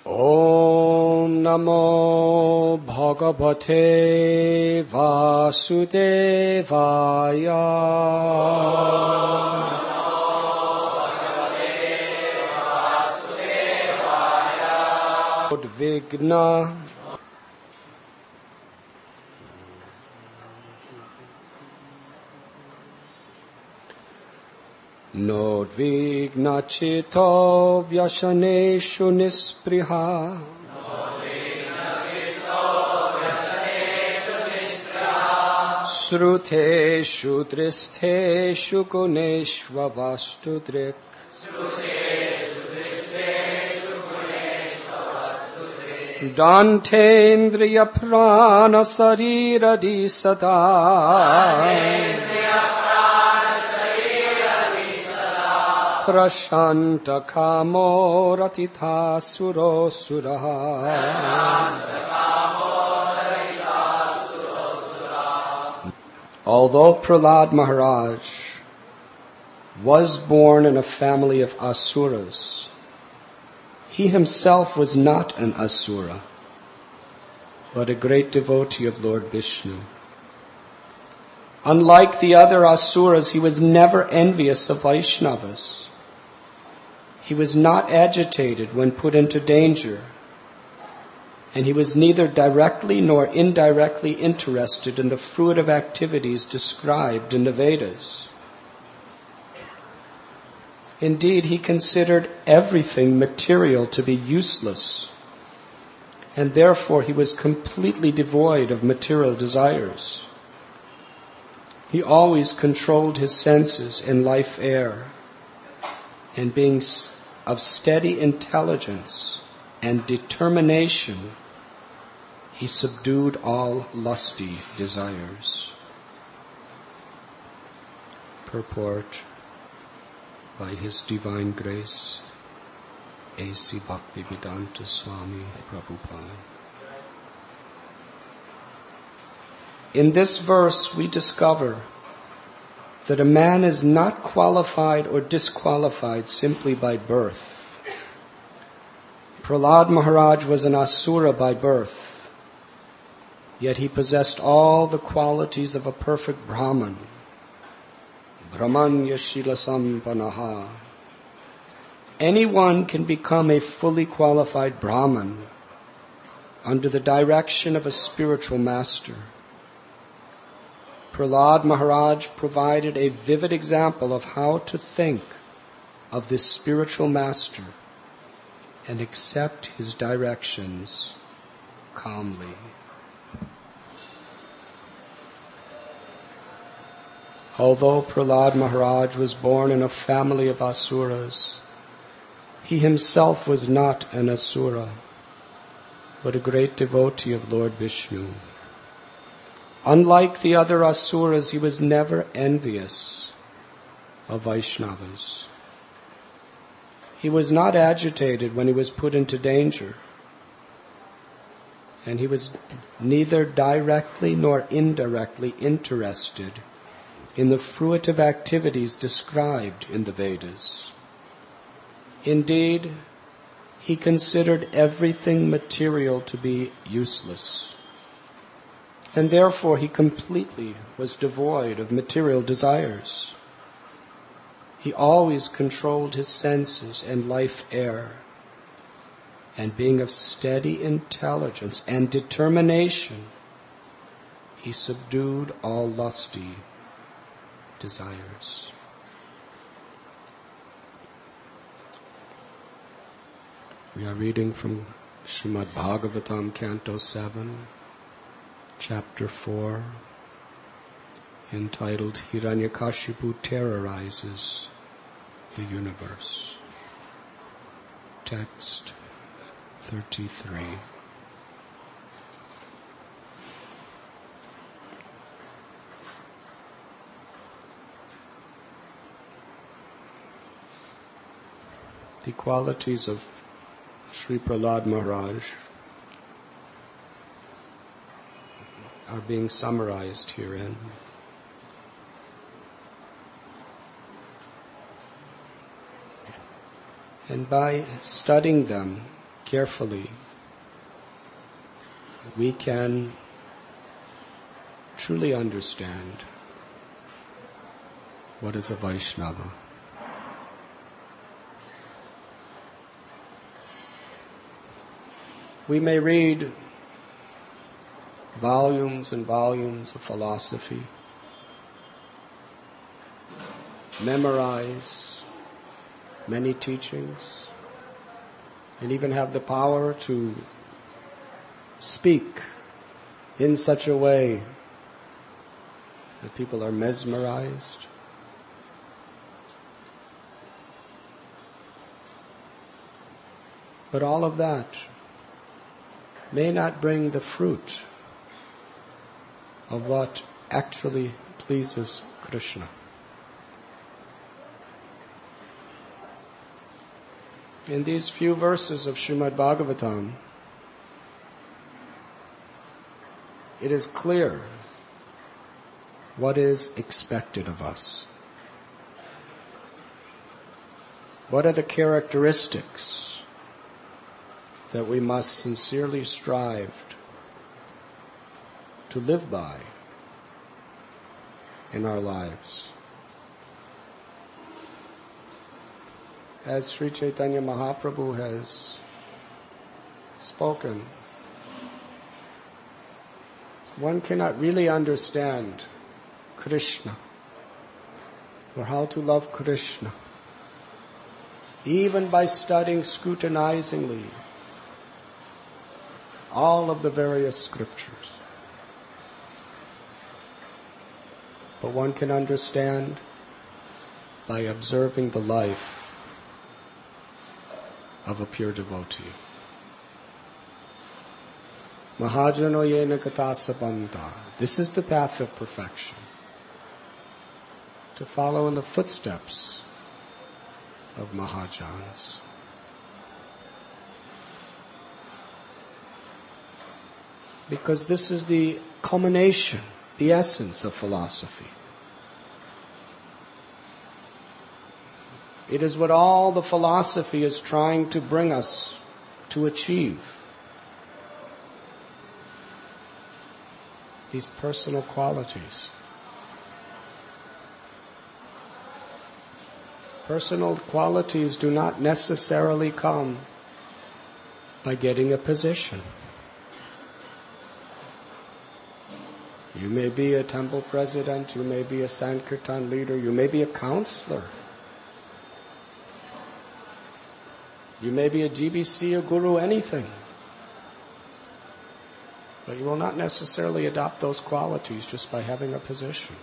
Om Namo Bhagavate Vasudevaya. Vigna. Nodvigna Chito Vyasaneshu Nispriha. Sruteshu Dristeshu Guneshva Vastudrik. Dantendriya Prana Sarira Di Sada. Prashanta Kamo Ratitha Suro Suraha. Although Prahlad Maharaj was born in a family of Asuras, he himself was not an Asura, but a great devotee of Lord Vishnu. Unlike the other Asuras, he was never envious of Vaishnavas. He was not agitated when put into danger, and he was neither directly nor indirectly interested in the fruitive activities described in the Vedas. Indeed, he considered everything material to be useless, and therefore he was completely devoid of material desires. He always controlled his senses in life air, and being of steady intelligence and determination, he subdued all lusty desires. Purport by His Divine Grace, A.C. Bhaktivedanta Swami Prabhupada. In this verse we discover that a man is not qualified or disqualified simply by birth. Prahlad Maharaj was an Asura by birth, yet he possessed all the qualities of a perfect Brahman. Brahmanya Shila Sampanaha. Anyone can become a fully qualified Brahman under the direction of a spiritual master. Prahlad Maharaj provided a vivid example of how to think of this spiritual master and accept his directions calmly. Although Prahlad Maharaj was born in a family of Asuras, he himself was not an Asura, but a great devotee of Lord Vishnu. Unlike the other Asuras, he was never envious of Vaishnavas. He was not agitated when he was put into danger, and he was neither directly nor indirectly interested in the fruitive activities described in the Vedas. Indeed, he considered everything material to be useless, and therefore he completely was devoid of material desires. He always controlled his senses and life air, and being of steady intelligence and determination, he subdued all lusty desires. We are reading from Srimad Bhagavatam, Canto 7, Chapter 4, entitled Hiranyakashipu Terrorizes the Universe. Text 33. The qualities of Sri Prahlad Maharaj are being summarized herein. And by studying them carefully, we can truly understand what is a Vaishnava. We may read volumes and volumes of philosophy, memorize many teachings, and even have the power to speak in such a way that people are mesmerized. But all of that may not bring the fruit of what actually pleases Krishna. In these few verses of Srimad Bhagavatam, it is clear what is expected of us. What are the characteristics that we must sincerely strive to live by in our lives? As Sri Chaitanya Mahaprabhu has spoken, one cannot really understand Krishna or how to love Krishna even by studying scrutinizingly all of the various scriptures. But one can understand by observing the life of a pure devotee. Mahajano yena katasabanta. This is the path of perfection. To follow in the footsteps of Mahajans. Because this is the culmination, the essence of philosophy. It is what all the philosophy is trying to bring us to achieve. These personal qualities. Personal qualities do not necessarily come by getting a position. You may be a temple president, you may be a Sankirtan leader, you may be a counselor. You may be a GBC, a guru, anything. But you will not necessarily adopt those qualities just by having a position.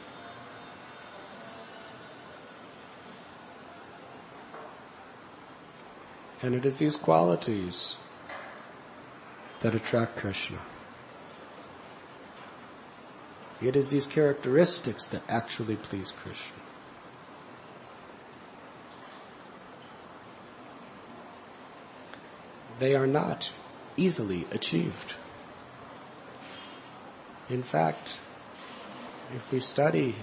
And it is these qualities that attract Krishna. It is these characteristics that actually please Krishna. They are not easily achieved. In fact, if we study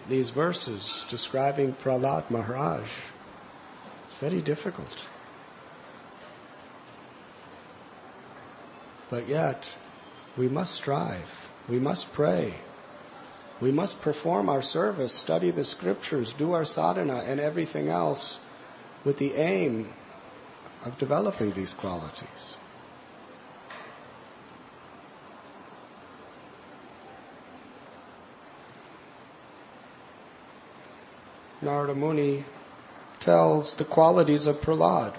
these verses describing Prahlad Maharaj, it's very difficult. But yet, we must strive, we must pray, we must perform our service, study the scriptures, do our sadhana and everything else with the aim of developing these qualities. Narada Muni tells the qualities of Prahlad.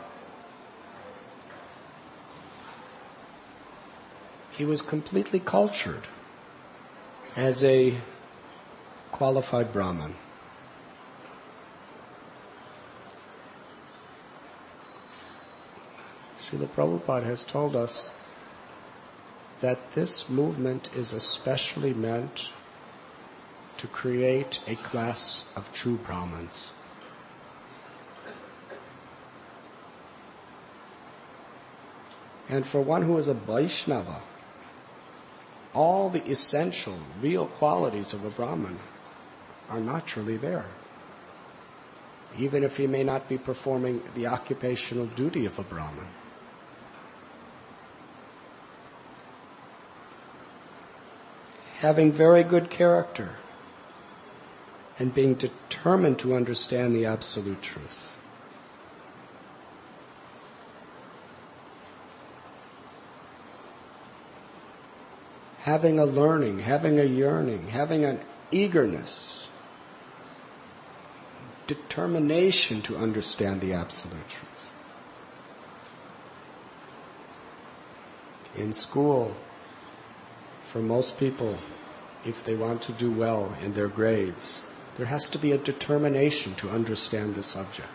He was completely cultured as a qualified Brahmin. Srila Prabhupada has told us that this movement is especially meant to create a class of true Brahmins. And for one who is a Vaishnava, all the essential, real qualities of a Brahmin are naturally there. even if he may not be performing the occupational duty of a Brahmin. Having very good character and being determined to understand the absolute truth. Having a learning, having a yearning, having an eagerness, determination to understand the absolute truth. In school, for most people, if they want to do well in their grades, there has to be a determination to understand the subject.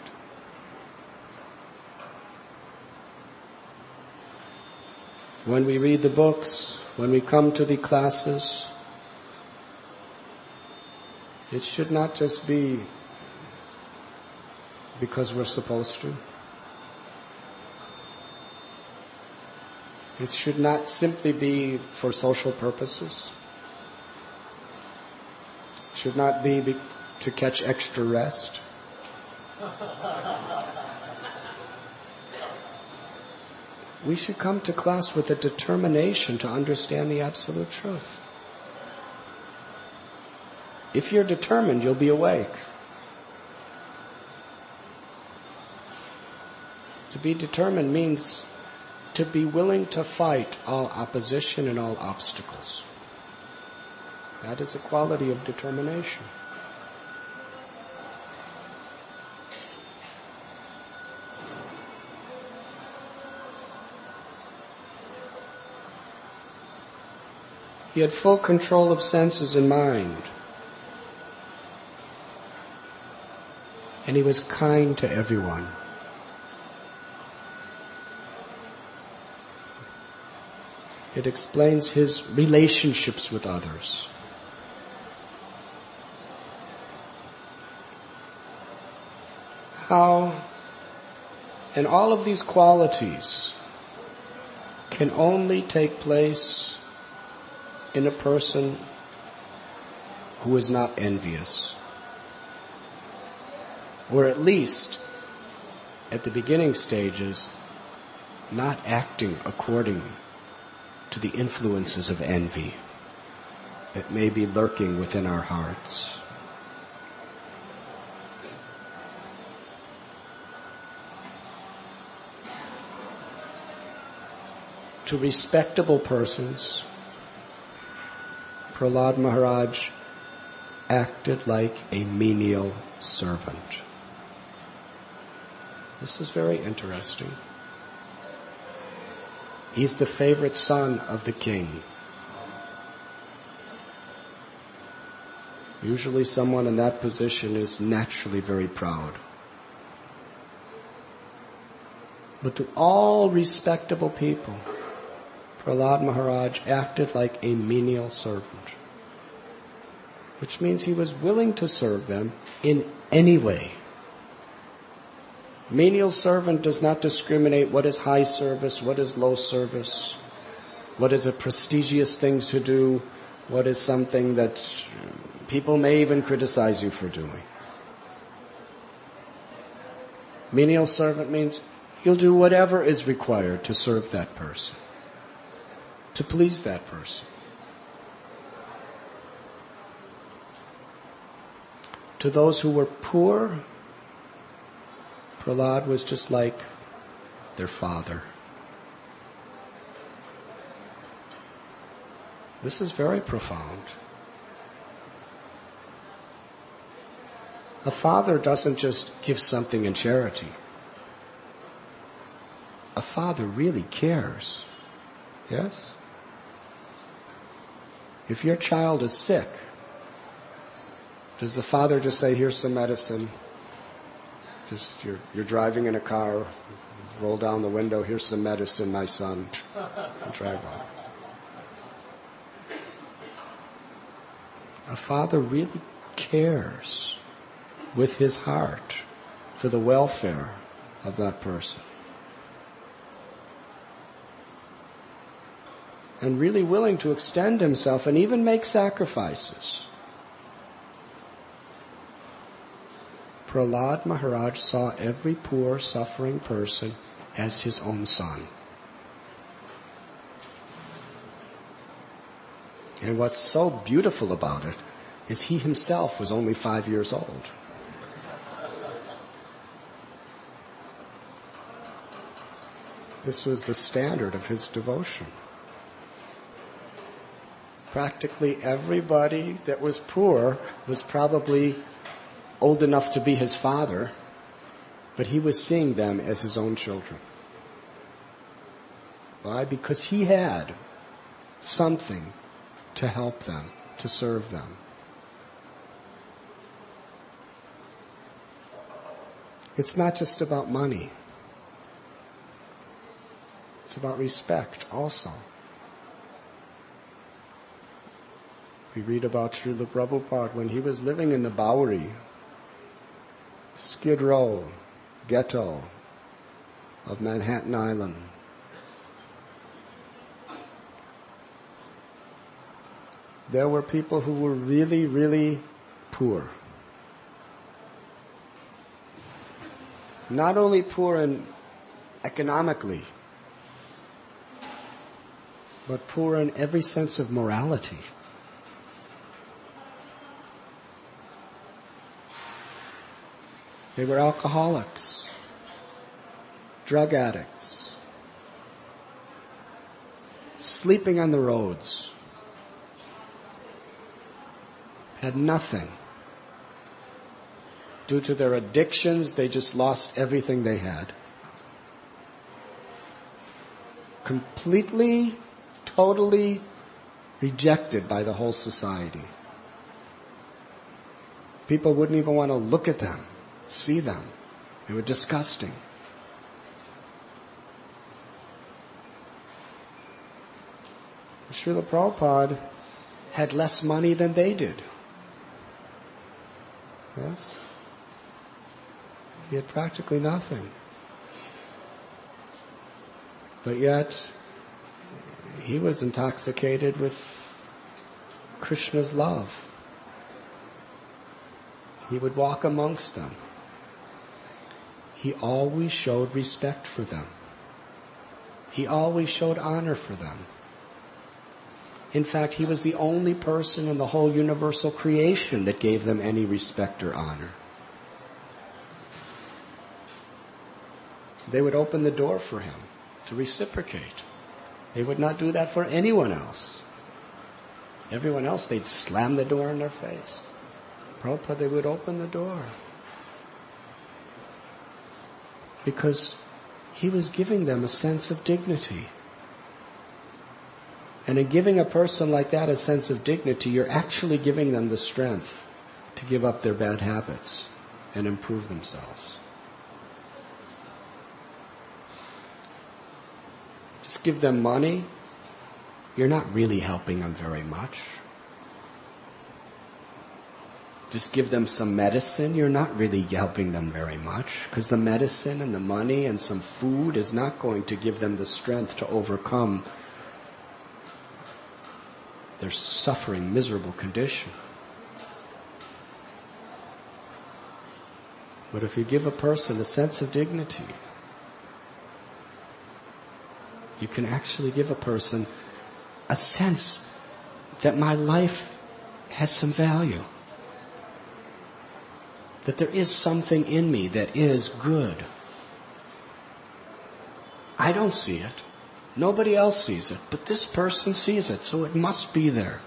When we read the books, when we come to the classes, it should not just be because we're supposed to. It should not simply be for social purposes. It should not be to catch extra rest. We should come to class with a determination to understand the absolute truth. If you're determined, you'll be awake. To be determined means to be willing to fight all opposition and all obstacles. That is a quality of determination. He had full control of senses and mind. And he was kind to everyone. It explains his relationships with others. How, and all of these qualities can only take place in a person who is not envious. Or at least, at the beginning stages, not acting according to the influences of envy that may be lurking within our hearts. To respectable persons, Prahlad Maharaj acted like a menial servant. This is very interesting. He's the favorite son of the king. Usually someone in that position is naturally very proud. But to all respectable people, Prahlad Maharaj acted like a menial servant, which means he was willing to serve them in any way. Menial servant does not discriminate what is high service, what is low service, what is a prestigious thing to do, what is something that people may even criticize you for doing. Menial servant means you'll do whatever is required to serve that person, to please that person. To those who were poor, Prahlad was just like their father. This is very profound. A father doesn't just give something in charity. A father really cares. Yes? If your child is sick, does the father just say, here's some medicine? Just you're driving in a car, roll down the window, here's some medicine, my son, and drive on. A father really cares with his heart for the welfare of that person. And really willing to extend himself and even make sacrifices. Prahlad Maharaj saw every poor, suffering person as his own son. And what's so beautiful about it is he himself was only 5 years old. This was the standard of his devotion. Practically everybody that was poor was probably old enough to be his father, but he was seeing them as his own children. Why? Because he had something to help them, to serve them. It's not just about money. It's about respect also. We read about Srila Prabhupada when he was living in the Bowery, Skid Row, ghetto of Manhattan Island. There were people who were really, really poor. Not only poor economically, but poor in every sense of morality. They were alcoholics, drug addicts, sleeping on the roads, had nothing. Due to their addictions, they just lost everything they had. Completely, totally rejected by the whole society. People wouldn't even want to look at them, see them. They were disgusting. Srila Prabhupada had less money than they did. Yes? He had practically nothing. But yet, he was intoxicated with Krishna's love. He would walk amongst them. He always showed respect for them. He always showed honor for them. In fact, he was the only person in the whole universal creation that gave them any respect or honor. They would open the door for him to reciprocate. They would not do that for anyone else. Everyone else, they'd slam the door in their face. Prabhupada, they would open the door. Because he was giving them a sense of dignity. And in giving a person like that a sense of dignity, you're actually giving them the strength to give up their bad habits and improve themselves. Just give them money, you're not really helping them very much. Just give them some medicine, you're not really helping them very much, because the medicine and the money and some food is not going to give them the strength to overcome their suffering, miserable condition. But if you give a person a sense of dignity, you can actually give a person a sense that my life has some value. That there is something in me that is good. I don't see it. Nobody else sees it, but this person sees it, so it must be there.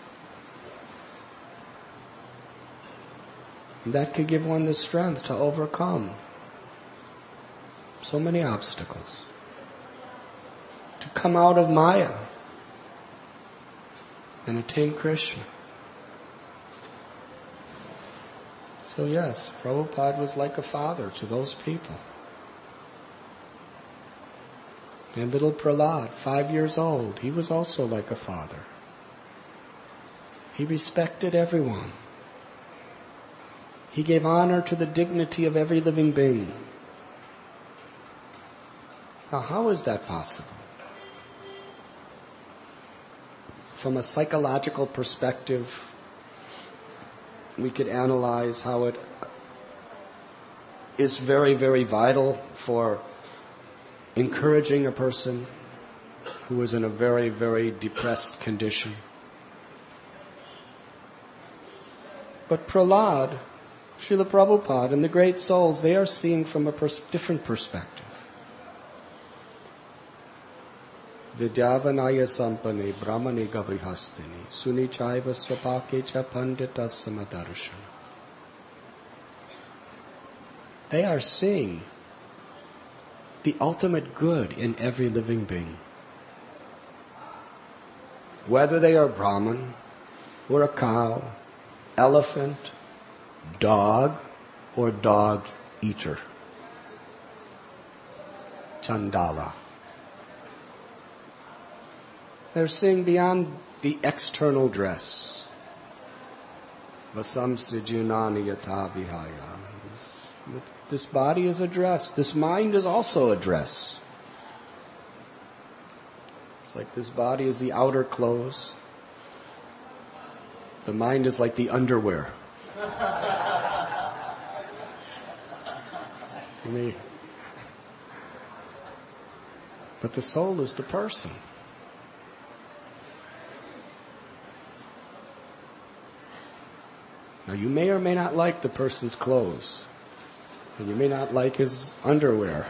And that could give one the strength to overcome so many obstacles. To come out of Maya and attain Krishna. So yes, Prabhupada was like a father to those people. And little Prahlad, 5 years old, he was also like a father. He respected everyone. He gave honor to the dignity of every living being. Now, how is that possible? From a psychological perspective, we could analyze how it is very, very vital for encouraging a person who is in a very, very depressed condition. But Prahlad, Srila Prabhupada, and the great souls, they are seeing from a different perspective. Vidyavanaya sampane brahmane gabrihastini sunichaiva swapake cha pandita samadarshana. They are seeing the ultimate good in every living being. Whether they are Brahman, or a cow, elephant, dog, or dog eater. Chandala. They're seeing beyond the external dress. Vasamsijunani yatha vihaya. This body is a dress. This mind is also a dress. It's like this body is the outer clothes. The mind is like the underwear. But the soul is the person. Now you may or may not like the person's clothes. And you may not like his underwear.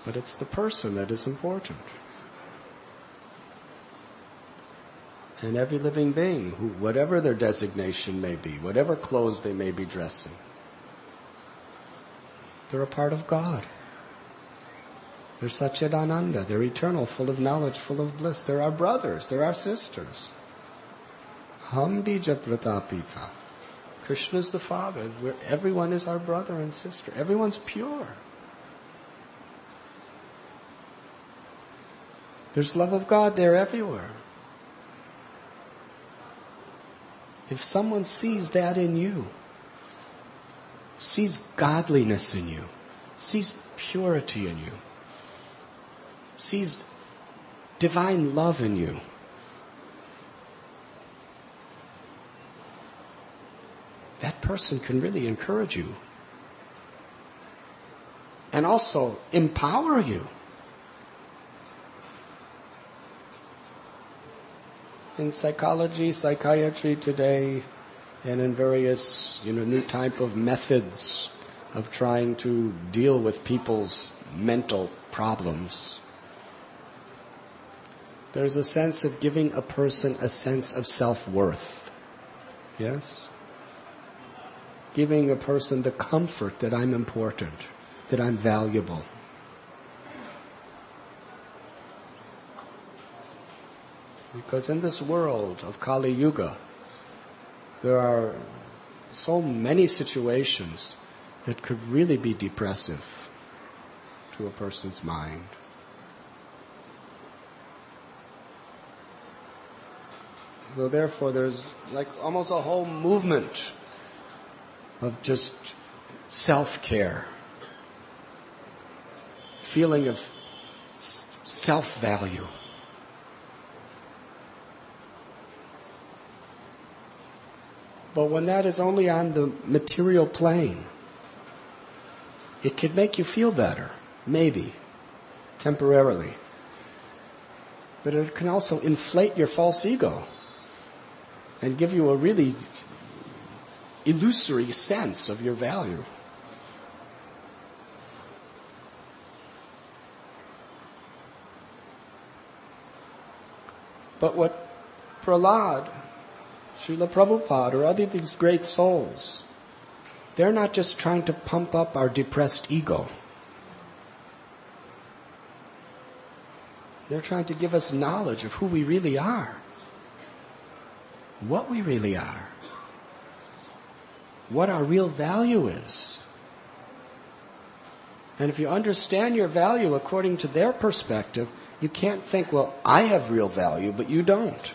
But it's the person that is important. And every living being, who, whatever their designation may be, whatever clothes they may be dressing, they're a part of God. They're Satchidananda. They're eternal, full of knowledge, full of bliss. They're our brothers. They're our sisters. Ham bija pratapita. Krishna's the Father. Everyone is our brother and sister. Everyone's pure. There's love of God there everywhere. If someone sees that in you, sees godliness in you, sees purity in you, sees divine love in you, that person can really encourage you and also empower you. In psychology, psychiatry today, and in various, new type of methods of trying to deal with people's mental problems, there's a sense of giving a person a sense of self-worth. Yes? Giving a person the comfort that I'm important, that I'm valuable. Because in this world of Kali Yuga, there are so many situations that could really be depressive to a person's mind. So therefore there's like almost a whole movement of just self-care, feeling of self-value. But when that is only on the material plane, it can make you feel better, maybe, temporarily. But it can also inflate your false ego and give you a really illusory sense of your value. But what Prahlad, Srila Prabhupada, or other these great souls, they're not just trying to pump up our depressed ego. They're trying to give us knowledge of who we really are, what we really are, what our real value is. And if you understand your value according to their perspective, you can't think, well, I have real value, but you don't.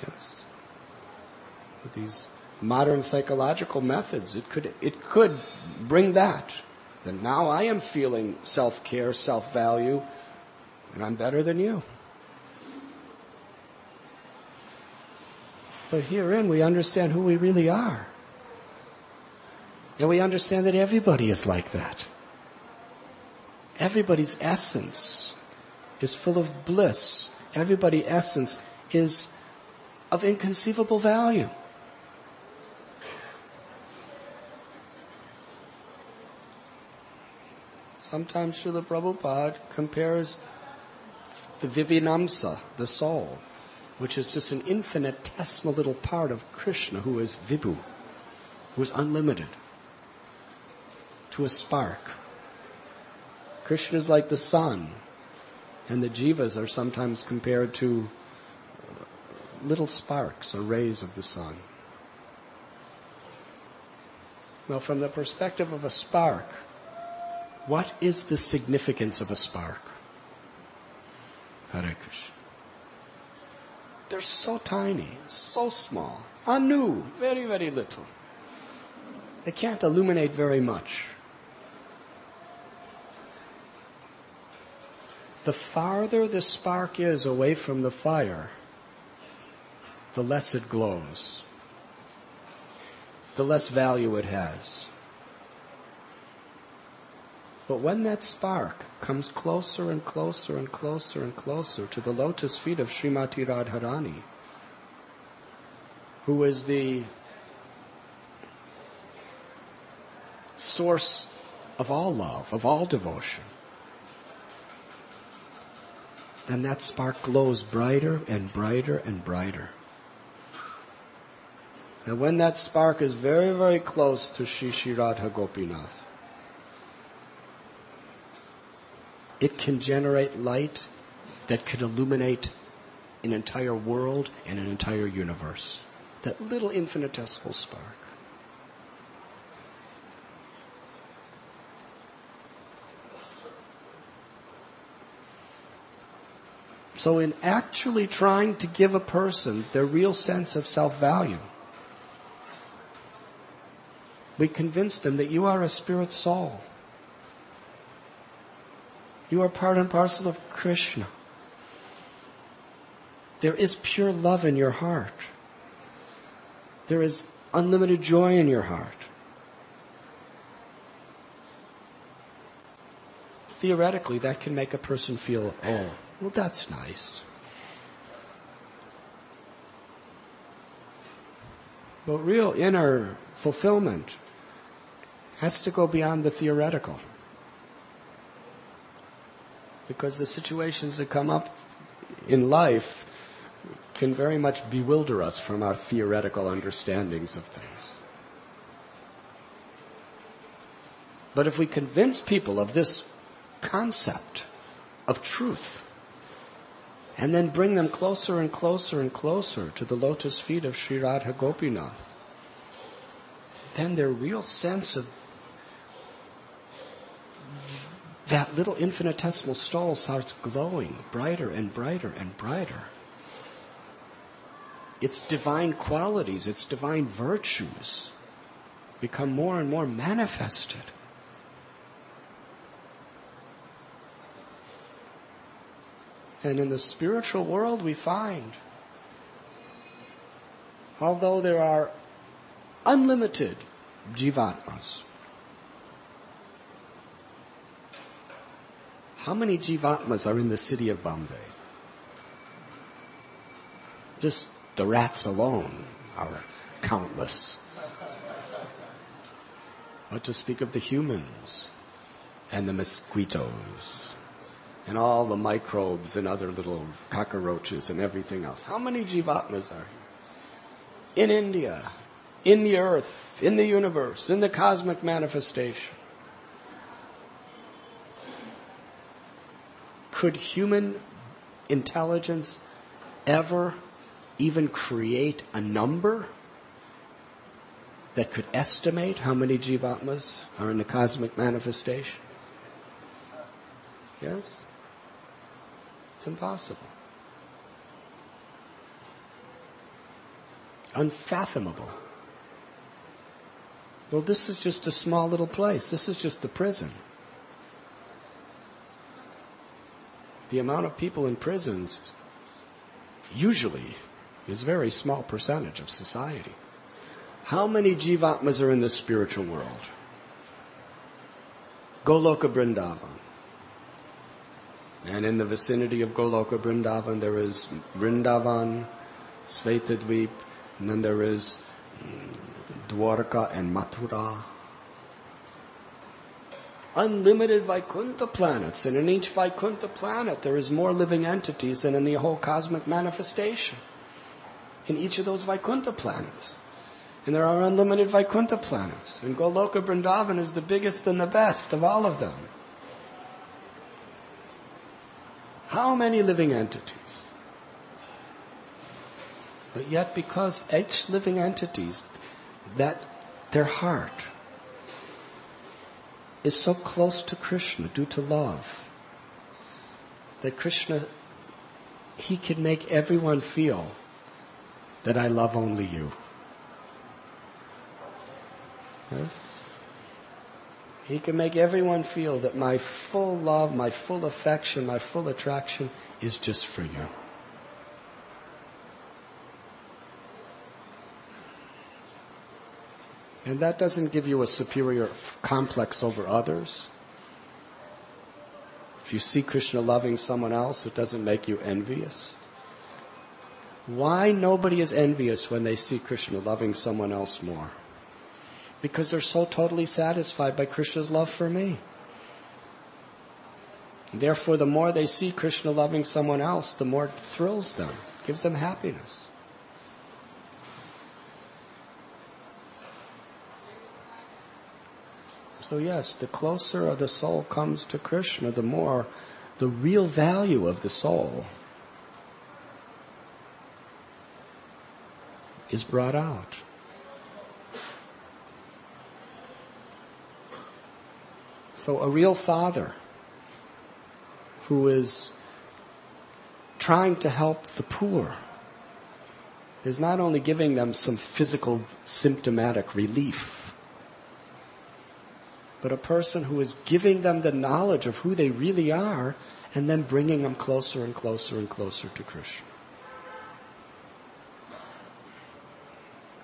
Yes. With these modern psychological methods, it could bring that. That now I am feeling self-care, self-value, and I'm better than you. But herein we understand who we really are. And we understand that everybody is like that. Everybody's essence is full of bliss. Everybody's essence is of inconceivable value. Sometimes Srila Prabhupada compares the Vivinamsa, the soul, which is just an infinitesimal little part of Krishna, who is Vibhu, who is unlimited, to a spark. Krishna is like the sun, and the jivas are sometimes compared to little sparks or rays of the sun. Now, from the perspective of a spark, what is the significance of a spark? Hare Krishna. They're so tiny, so small. Anu, very, very little. They can't illuminate very much. The farther the spark is away from the fire, the less it glows, the less value it has. But when that spark comes closer and closer and closer and closer to the lotus feet of Srimati Radharani, who is the source of all love, of all devotion, then that spark glows brighter and brighter and brighter. And when that spark is very, very close to Shri Radha Gopinath, it can generate light that could illuminate an entire world and an entire universe. That little infinitesimal spark. So in actually trying to give a person their real sense of self-value, we convince them that you are a spirit soul. You are part and parcel of Krishna. There is pure love in your heart. There is unlimited joy in your heart. Theoretically, that can make a person feel, oh, well, that's nice. But real inner fulfillment has to go beyond the theoretical. Because the situations that come up in life can very much bewilder us from our theoretical understandings of things. But if we convince people of this concept of truth, and then bring them closer and closer and closer to the lotus feet of Sri Radha Gopinath, then their real sense of that little infinitesimal soul starts glowing brighter and brighter and brighter. Its divine qualities, its divine virtues become more and more manifested. And in the spiritual world we find, although there are unlimited jivatmas, how many jivatmas are in the city of Bombay? Just the rats alone are countless. What to speak of the humans and the mosquitoes and all the microbes and other little cockroaches and everything else. How many jivatmas are here? In India, in the earth, in the universe, in the cosmic manifestation. Could human intelligence ever even create a number that could estimate how many jivatmas are in the cosmic manifestation? Yes? It's impossible. Unfathomable. Well, this is just a small little place. This is just the prison. The amount of people in prisons usually It's a very small percentage of society. How many Jivatmas are in the spiritual world? Goloka Vrindavan. And in the vicinity of Goloka Vrindavan there is Vrindavan, Svetadvip, and then there is Dwarka and Mathura. Unlimited Vaikuntha planets, and in each Vaikuntha planet there is more living entities than in the whole cosmic manifestation. In each of those Vaikuntha planets. And there are unlimited Vaikuntha planets. And Goloka Vrindavan is the biggest and the best of all of them. How many living entities? But yet because each living entities, that their heart is so close to Krishna due to love, that Krishna, He can make everyone feel that I love only you. Yes? He can make everyone feel that my full love, my full affection, my full attraction is just for you. And that doesn't give you a superior complex over others. If you see Krishna loving someone else, it doesn't make you envious. Why nobody is envious when they see Krishna loving someone else more? Because they're so totally satisfied by Krishna's love for me. Therefore, the more they see Krishna loving someone else, the more it thrills them, gives them happiness. So yes, the closer the soul comes to Krishna, the more the real value of the soul is brought out. So a real father who is trying to help the poor is not only giving them some physical symptomatic relief, but a person who is giving them the knowledge of who they really are and then bringing them closer and closer and closer to Krishna.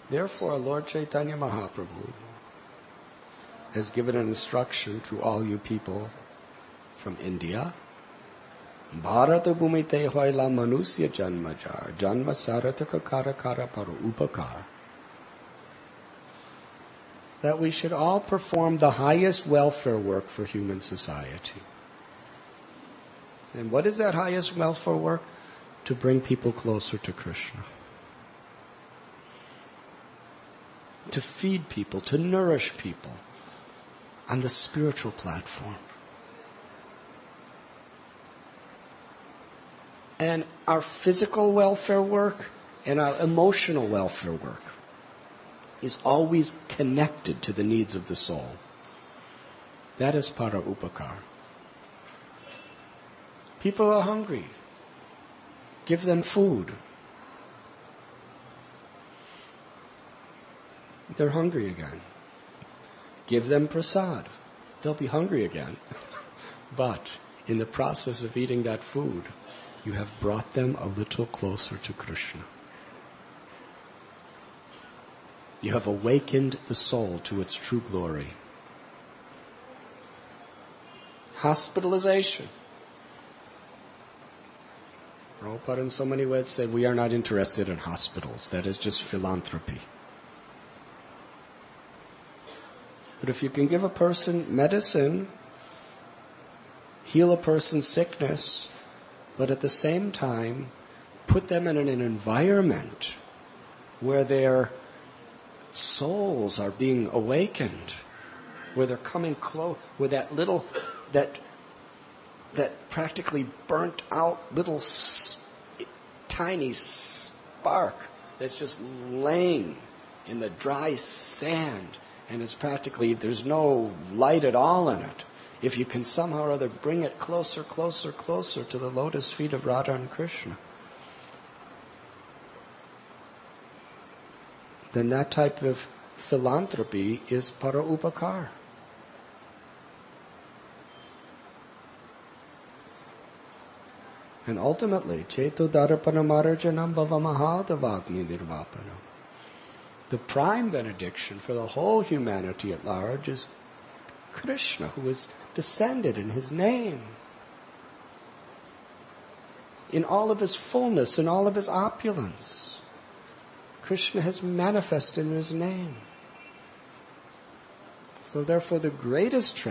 Therefore, Lord Chaitanya Mahaprabhu has given an instruction to all you people from India. Bharata bhumite hoila manusya janmajar, janma sarataka kara kara paru upakar. That we should all perform the highest welfare work for human society. And what is that highest welfare work? To bring people closer to Krishna. To feed people, to nourish people on the spiritual platform. And our physical welfare work and our emotional welfare work is always connected to the needs of the soul. That is para upakar. People are hungry. Give them food. They're hungry again. Give them prasad. They'll be hungry again. But in the process of eating that food, you have brought them a little closer to Krishna. You have awakened the soul to its true glory. Hospitalization. Prabhupada in so many words said, we are not interested in hospitals. That is just philanthropy. But if you can give a person medicine, heal a person's sickness, but at the same time put them in an environment where their souls are being awakened, where they're coming close, where that practically burnt out little tiny spark that's just laying in the dry sand, and it's practically, there's no light at all in it. If you can somehow or other bring it closer, closer, closer to the lotus feet of Radha and Krishna, then that type of philanthropy is para upakar. And ultimately, Chetu Darapanamarajanam Bhavamahadavagni Nirvapanam. The prime benediction for the whole humanity at large is Krishna, who is descended in his name, in all of his fullness, in all of his opulence. Krishna has manifested in his name. So therefore the greatest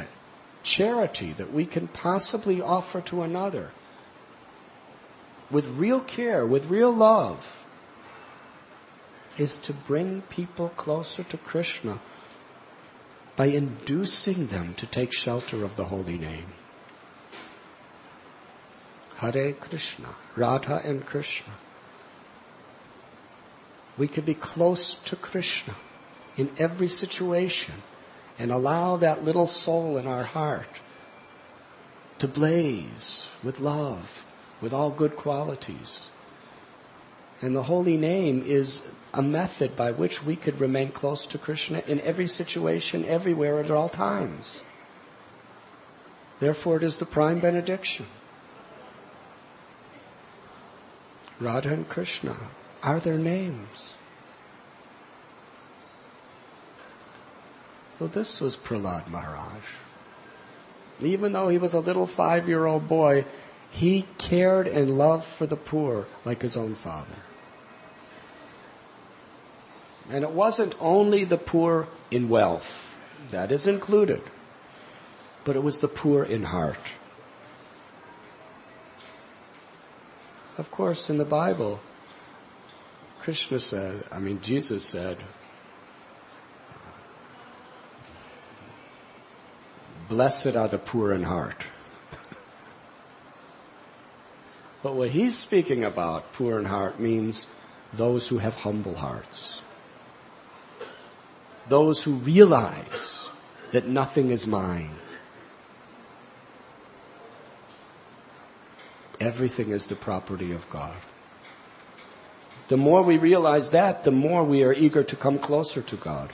charity that we can possibly offer to another, with real care, with real love, is to bring people closer to Krishna by inducing them to take shelter of the holy name. Hare Krishna, Radha and Krishna. We can be close to Krishna in every situation and allow that little soul in our heart to blaze with love, with all good qualities. And the holy name is a method by which we could remain close to Krishna in every situation, everywhere, at all times. Therefore it is the prime benediction. Radha and Krishna are their names. So this was Prahlad Maharaj. Even though he was a little 5-year-old boy, he cared and loved for the poor like his own father. And it wasn't only the poor in wealth, that is included, but it was the poor in heart. Of course, in the Bible, Jesus said, blessed are the poor in heart. But what he's speaking about, poor in heart, means those who have humble hearts. Those who realize that nothing is mine. Everything is the property of God. The more we realize that, the more we are eager to come closer to God.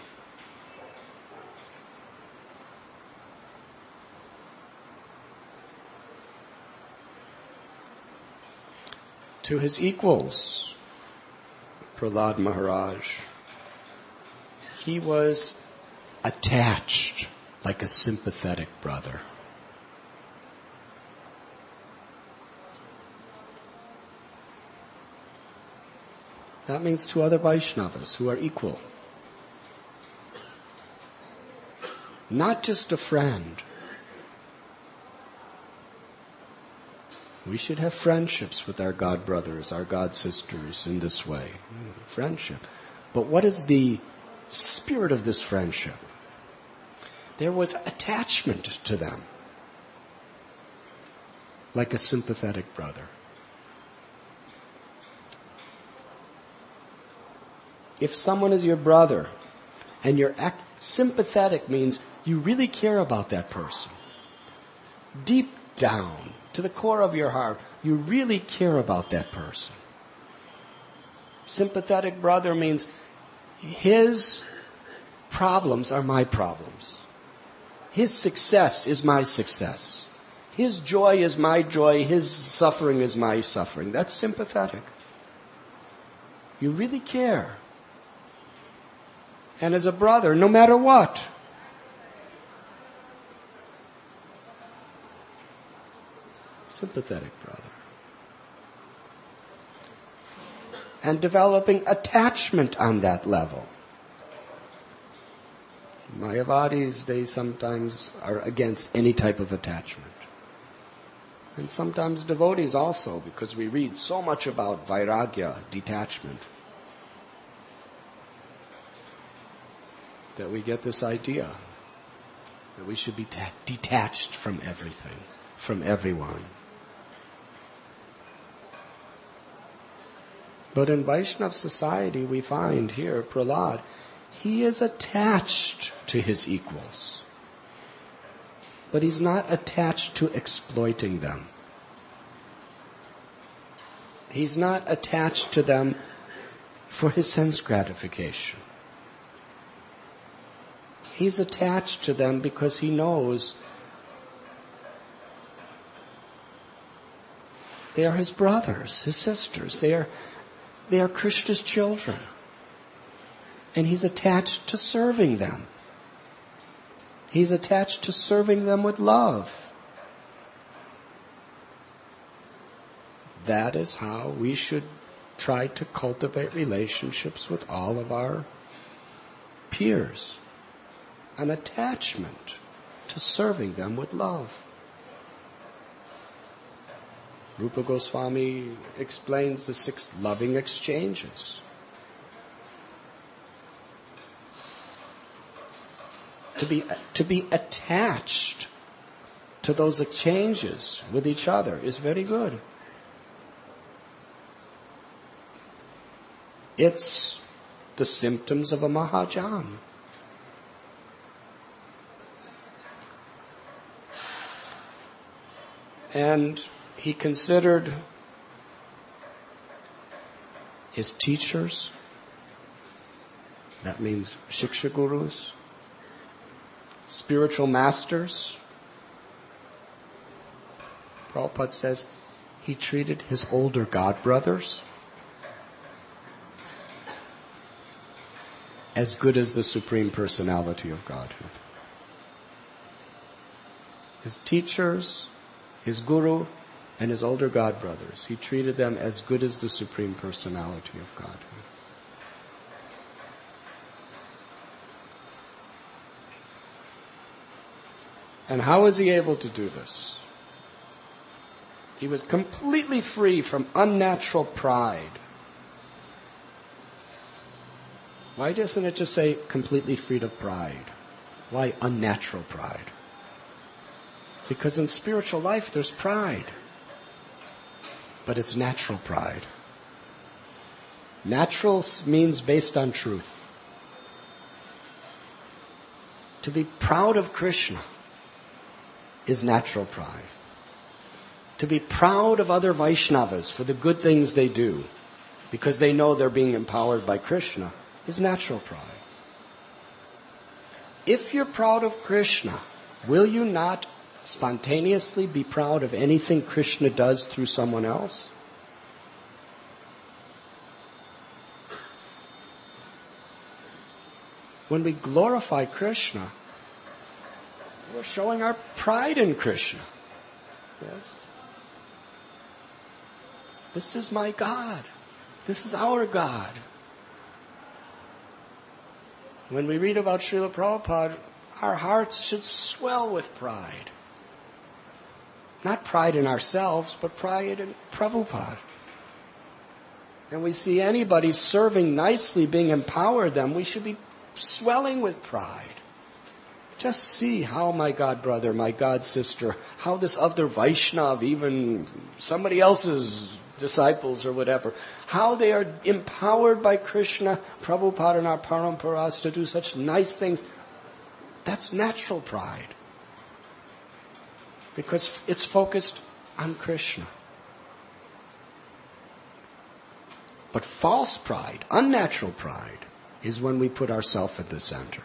To his equals, Prahlad Maharaj, he was attached like a sympathetic brother. That means to other Vaishnavas who are equal. Not just a friend. We should have friendships with our God brothers, our God sisters in this way. Friendship. But what is the spirit of this friendship? There was attachment to them. Like a sympathetic brother. If someone is your brother and you're sympathetic, means you really care about that person. Deep down, to the core of your heart, you really care about that person. Sympathetic brother means his problems are my problems. His success is my success. His joy is my joy. His suffering is my suffering. That's sympathetic. You really care. And as a brother, no matter what, sympathetic brother. And developing attachment on that level. Mayavadis, they sometimes are against any type of attachment. And sometimes devotees also, because we read so much about vairagya, detachment, that we get this idea that we should be detached from everything, from everyone. But in Vaishnava society, we find here, Prahlad, he is attached to his equals. But he's not attached to exploiting them. He's not attached to them for his sense gratification. He's attached to them because he knows They are his brothers, his sisters. They are Krishna's children. And he's attached to serving them. He's attached to serving them with love. That is how we should try to cultivate relationships with all of our peers. An attachment to serving them with love. Rupa Goswami explains the 6 loving exchanges. To be attached to those exchanges with each other is very good. It's the symptoms of a Mahajan. And he considered his teachers, that means Shiksha Gurus, spiritual masters. Prabhupada says he treated his older god brothers as good as the Supreme Personality of Godhead. His teachers, his guru, and his older god brothers, he treated them as good as the Supreme Personality of Godhead. And how was he able to do this? He was completely free from unnatural pride. Why doesn't it just say completely freed of pride? Why unnatural pride? Because in spiritual life there's pride. But it's natural pride. Natural means based on truth. To be proud of Krishna is natural pride. To be proud of other Vaishnavas for the good things they do, because they know they're being empowered by Krishna, is natural pride. If you're proud of Krishna, will you not spontaneously be proud of anything Krishna does through someone else? When we glorify Krishna, we're showing our pride in Krishna. Yes? This is my God. This is our God. When we read about Srila Prabhupada, our hearts should swell with pride. Not pride in ourselves, but pride in Prabhupada. And we see anybody serving nicely, being empowered them, we should be swelling with pride. Just see how my God brother, my God sister, how this other Vaishnav, even somebody else's disciples or whatever, how they are empowered by Krishna, Prabhupada and our paramparas to do such nice things. That's natural pride. Because it's focused on Krishna. But false pride, unnatural pride, is when we put ourselves at the center.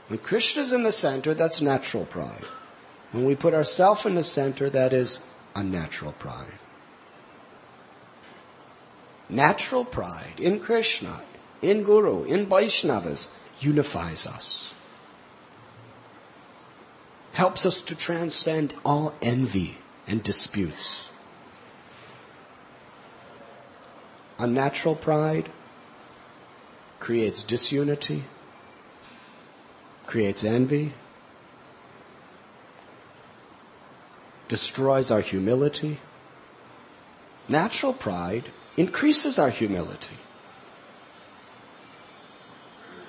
When Krishna's in the center, that's natural pride. When we put ourselves in the center, that is unnatural pride. Natural pride in Krishna, in Guru, in Vaishnavas, unifies us. Helps us to transcend all envy and disputes. Unnatural pride creates disunity, creates envy, destroys our humility. Natural pride increases our humility.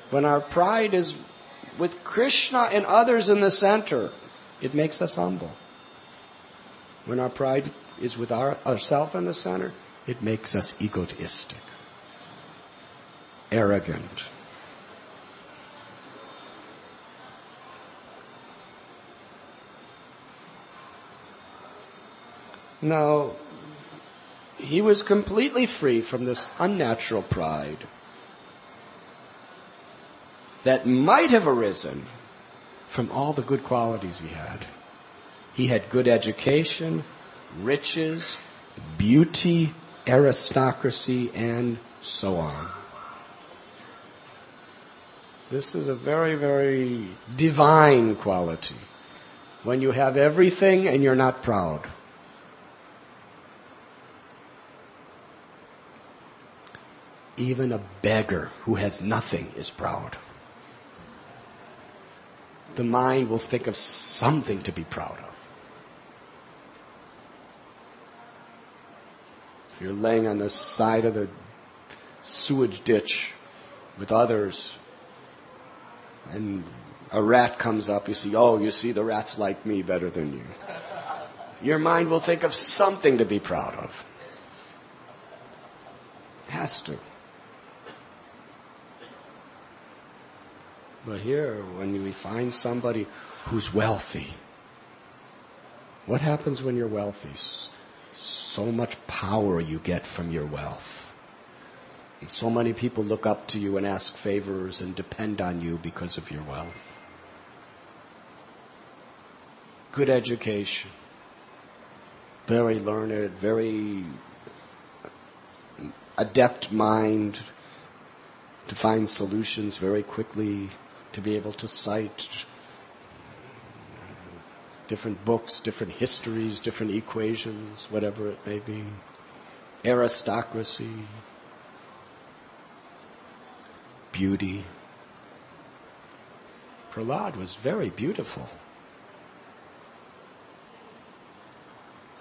When our pride is with Krishna and others in the center, it makes us humble. When our pride is with ourselves in the center, it makes us egotistic, arrogant. Now, he was completely free from this unnatural pride that might have arisen from all the good qualities he had. He had good education, riches, beauty, aristocracy, and so on. This is a very, very divine quality. When you have everything and you're not proud. Even a beggar who has nothing is proud. The mind will think of something to be proud of. If you're laying on the side of the sewage ditch with others, and a rat comes up, you see the rat's like me better than you. Your mind will think of something to be proud of. It has to. But here, when we find somebody who's wealthy, what happens when you're wealthy? So much power you get from your wealth. And so many people look up to you and ask favors and depend on you because of your wealth. Good education. Very learned, very adept mind to find solutions very quickly, to be able to cite different books, different histories, different equations, whatever it may be. Aristocracy. Beauty. Prahlad was very beautiful.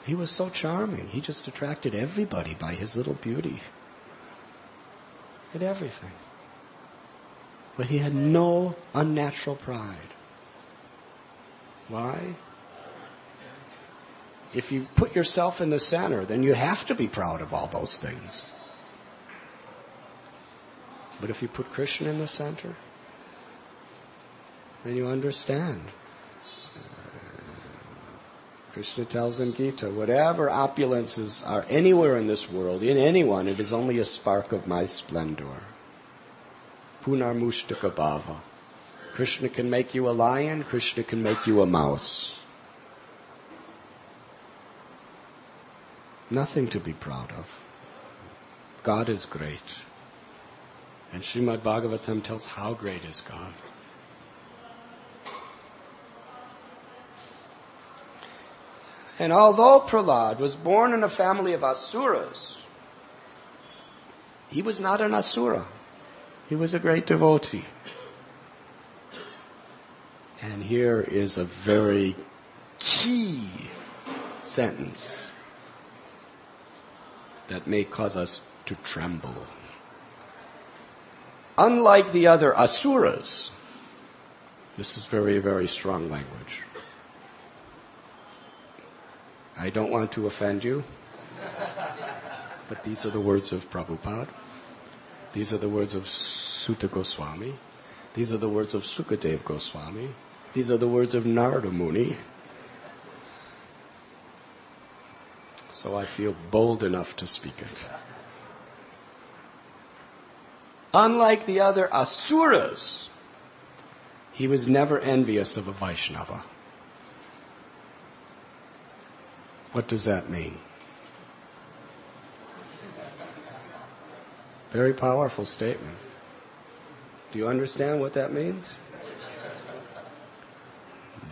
He was so charming. He just attracted everybody by his little beauty. He had everything. But he had no unnatural pride. Why? If you put yourself in the center, then you have to be proud of all those things. But if you put Krishna in the center, then you understand. Krishna tells in Gita, whatever opulences are anywhere in this world, in anyone, it is only a spark of my splendor. Punarmushtaka bhava. Krishna can make you a lion, Krishna can make you a mouse. Nothing to be proud of. God is great. And Srimad Bhagavatam tells how great is God. And although Prahlad was born in a family of asuras, he was not an asura. He was a great devotee. And here is a very key sentence that may cause us to tremble. Unlike the other asuras, this is very, very strong language. I don't want to offend you, but these are the words of Prabhupada. These are the words of Sutta Goswami. These are the words of Sukadev Goswami. These are the words of Narada Muni. So I feel bold enough to speak it. Unlike the other asuras, he was never envious of a Vaishnava. What does that mean? Very powerful statement. Do you understand what that means?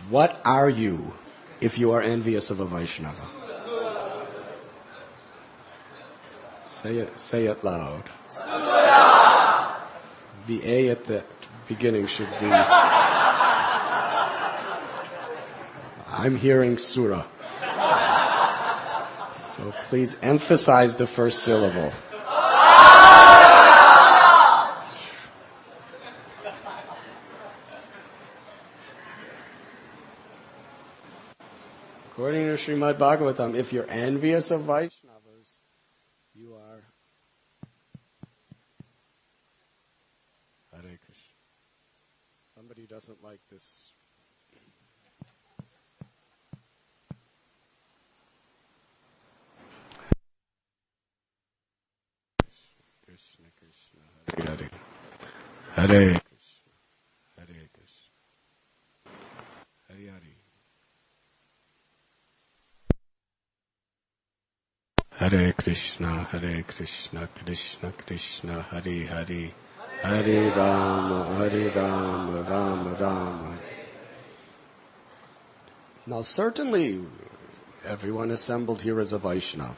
What are you if you are envious of a Vaishnava? Say it loud. The A at the beginning should be... I'm hearing Sura. So please emphasize the first syllable. According to Srimad Bhagavatam, if you're envious of Vaishnavas, you are... Hare Krishna. Somebody doesn't like this. Krishna Krishna Hare Hare Hare Krishna Hare Krishna Hare Hare Krishna, Krishna Krishna, Hare Hare, Hare Rama, Rama Rama. Now certainly, everyone assembled here is a Vaishnava.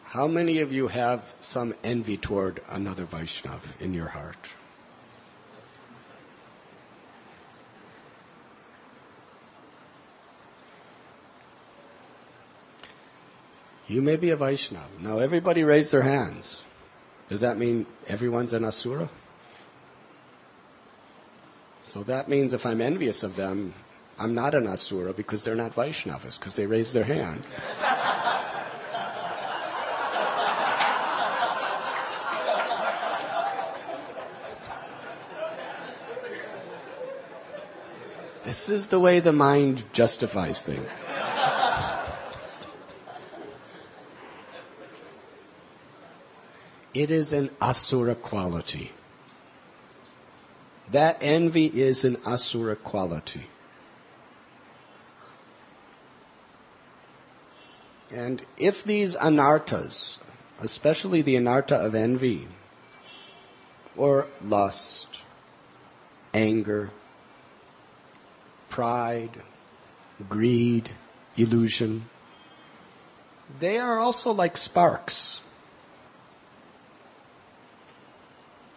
How many of you have some envy toward another Vaishnava in your heart? You may be a Vaishnava. Now everybody raise their hands. Does that mean everyone's an Asura? So that means if I'm envious of them, I'm not an Asura because they're not Vaishnavas, because they raised their hand. This is the way the mind justifies things. It is an Asura quality. That envy is an Asura quality. And if these anarthas, especially the anartha of envy, or lust, anger, pride, greed, illusion, they are also like sparks.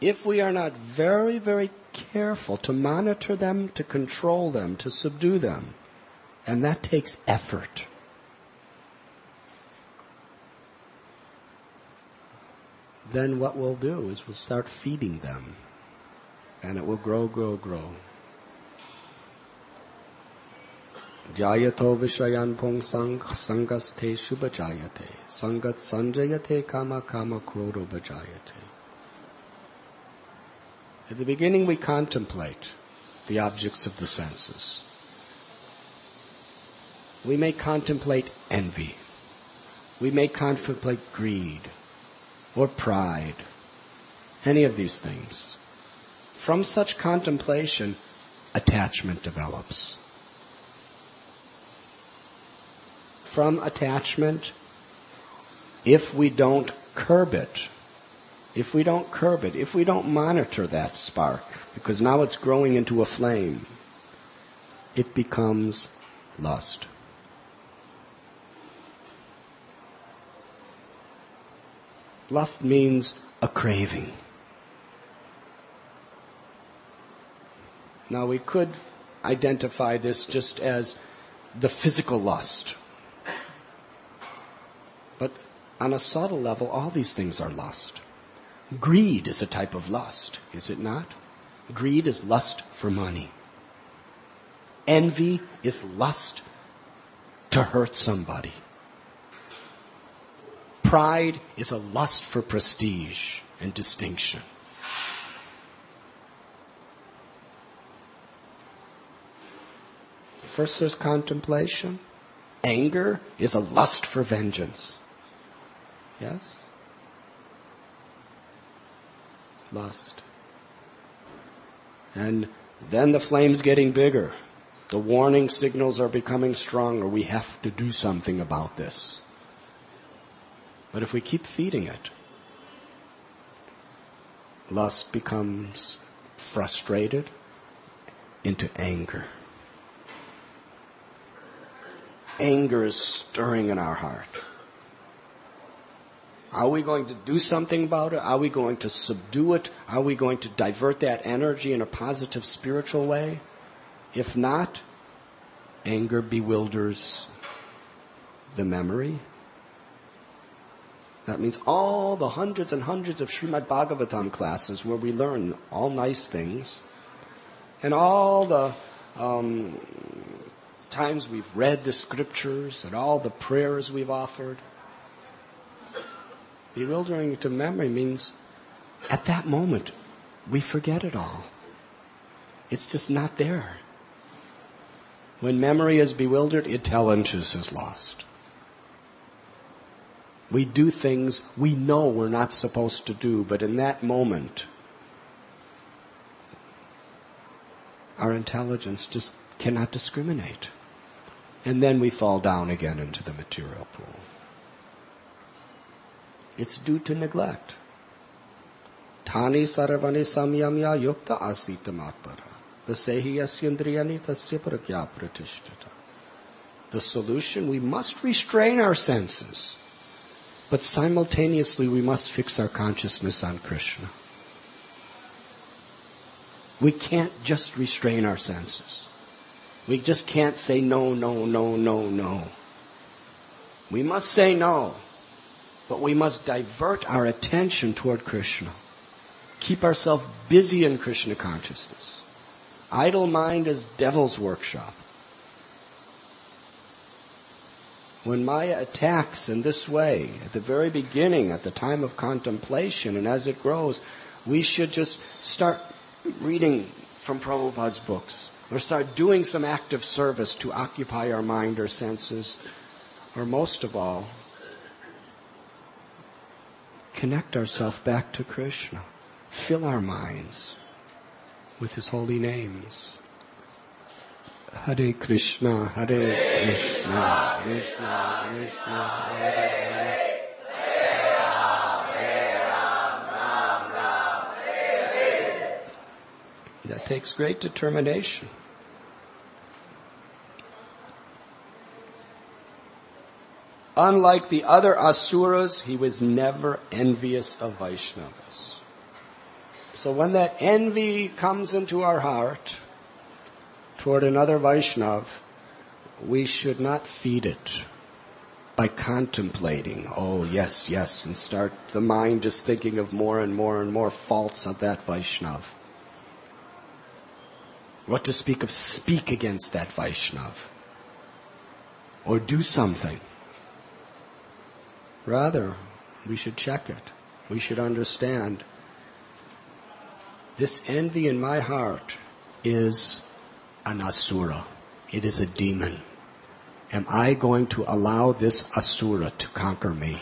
If we are not very, very careful to monitor them, to control them, to subdue them, and that takes effort, then what we'll do is we'll start feeding them, and it will grow. Jayato vishayan pong sangaste shubhajayate, sangat sanjayate kama krodo bhajayate. At the beginning we contemplate the objects of the senses. We may contemplate envy. We may contemplate greed or pride, any of these things. From such contemplation, attachment develops. From attachment, if we don't curb it, if we don't monitor that spark, because now it's growing into a flame, it becomes lust. Lust means a craving. Now we could identify this just as the physical lust. But on a subtle level, all these things are lust. Greed is a type of lust, is it not? Greed is lust for money. Envy is lust to hurt somebody. Pride is a lust for prestige and distinction. First there's contemplation. Anger is a lust for vengeance. Yes? Lust. And then the flame's getting bigger. The warning signals are becoming stronger. We have to do something about this. But if we keep feeding it, lust becomes frustrated into anger. Anger is stirring in our heart. Are we going to do something about it? Are we going to subdue it? Are we going to divert that energy in a positive spiritual way? If not, anger bewilders the memory. That means all the hundreds and hundreds of Srimad Bhagavatam classes where we learn all nice things, and all the times we've read the scriptures and all the prayers we've offered. Bewildering to memory means at that moment we forget it all. It's just not there. When memory is bewildered, intelligence is lost. We do things we know we're not supposed to do, but in that moment, our intelligence just cannot discriminate. And then we fall down again into the material pool. It's due to neglect. Tani sarvani samyamya yukta asita matpara. Vasehi yasyendriyani tasya pragya pratishtata. The solution, we must restrain our senses. But simultaneously we must fix our consciousness on Krishna. We can't just restrain our senses. We just can't say no, no, no, no, no. We must say no. But we must divert our attention toward Krishna. Keep ourselves busy in Krishna consciousness. Idle mind is devil's workshop. When Maya attacks in this way, at the very beginning, at the time of contemplation, and as it grows, we should just start reading from Prabhupada's books, or start doing some active service to occupy our mind or senses, or most of all, connect ourselves back to Krishna. Fill our minds with His holy names. Hare Krishna, Hare Krishna, Krishna Krishna, Hare Hare, Hare Ram, Ram Ram, Hare Hare. That takes great determination. Unlike the other asuras, he was never envious of Vaishnavas. So when that envy comes into our heart toward another Vaishnav, we should not feed it by contemplating, oh yes, yes, and start the mind just thinking of more and more and more faults of that Vaishnav. What to speak of, speak against that Vaishnav. Or do something. Rather, we should check it. We should understand this envy in my heart is an asura. It is a demon. Am I going to allow this asura to conquer me,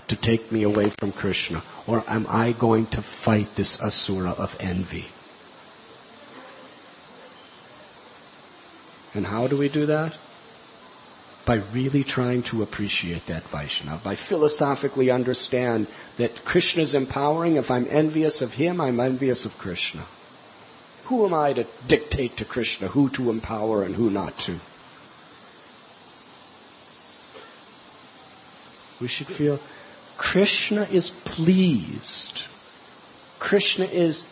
to take me away from Krishna? Or am I going to fight this asura of envy? And how do we do that? By really trying to appreciate that Vaishnava, by philosophically understand that Krishna is empowering. If I'm envious of him, I'm envious of Krishna. Who am I to dictate to Krishna who to empower and who not to? We should feel Krishna is pleased. Krishna is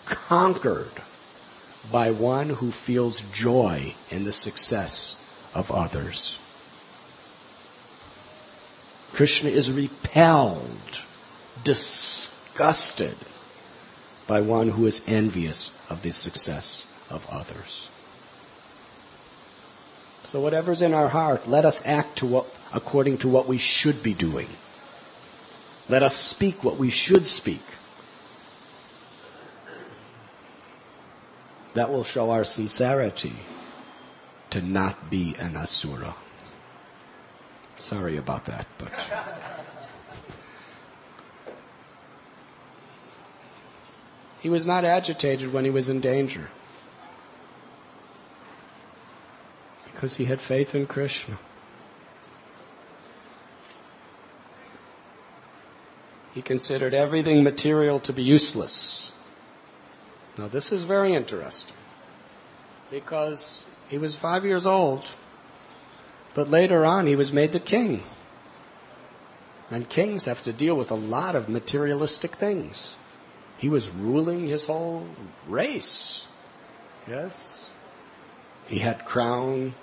conquered by one who feels joy in the success of others. Krishna is repelled, disgusted by one who is envious of the success of others. So whatever's in our heart, let us act according to what we should be doing. Let us speak what we should speak. That will show our sincerity to not be an asura. Sorry about that, but... He was not agitated when he was in danger, because he had faith in Krishna. He considered everything material to be useless. Now this is very interesting, because he was 5 years old, but later on he was made the king. And kings have to deal with a lot of materialistic things. He was ruling his whole race. Yes. He had crown.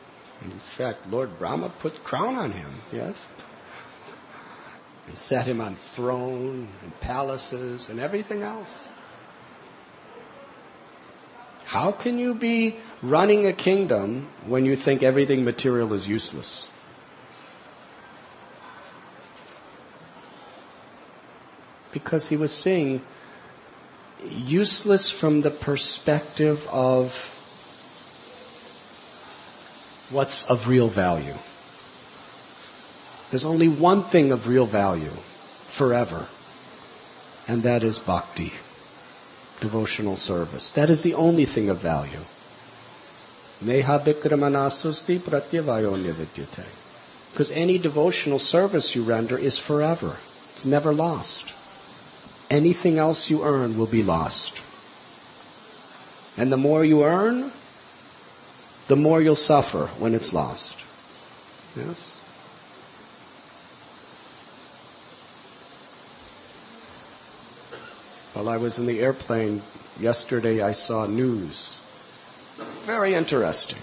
In fact, Lord Brahma put crown on him. Yes. And set him on throne and palaces and everything else. How can you be running a kingdom when you think everything material is useless? Because he was seeing useless from the perspective of what's of real value. There's only one thing of real value forever, and that is bhakti, devotional service. That is the only thing of value. Neha Vikramanasusthi Pratyavayonya Vidyate. Because any devotional service you render is forever. It's never lost. Anything else you earn will be lost. And the more you earn, the more you'll suffer when it's lost. Yes? While I was in the airplane yesterday, I saw news. Very interesting.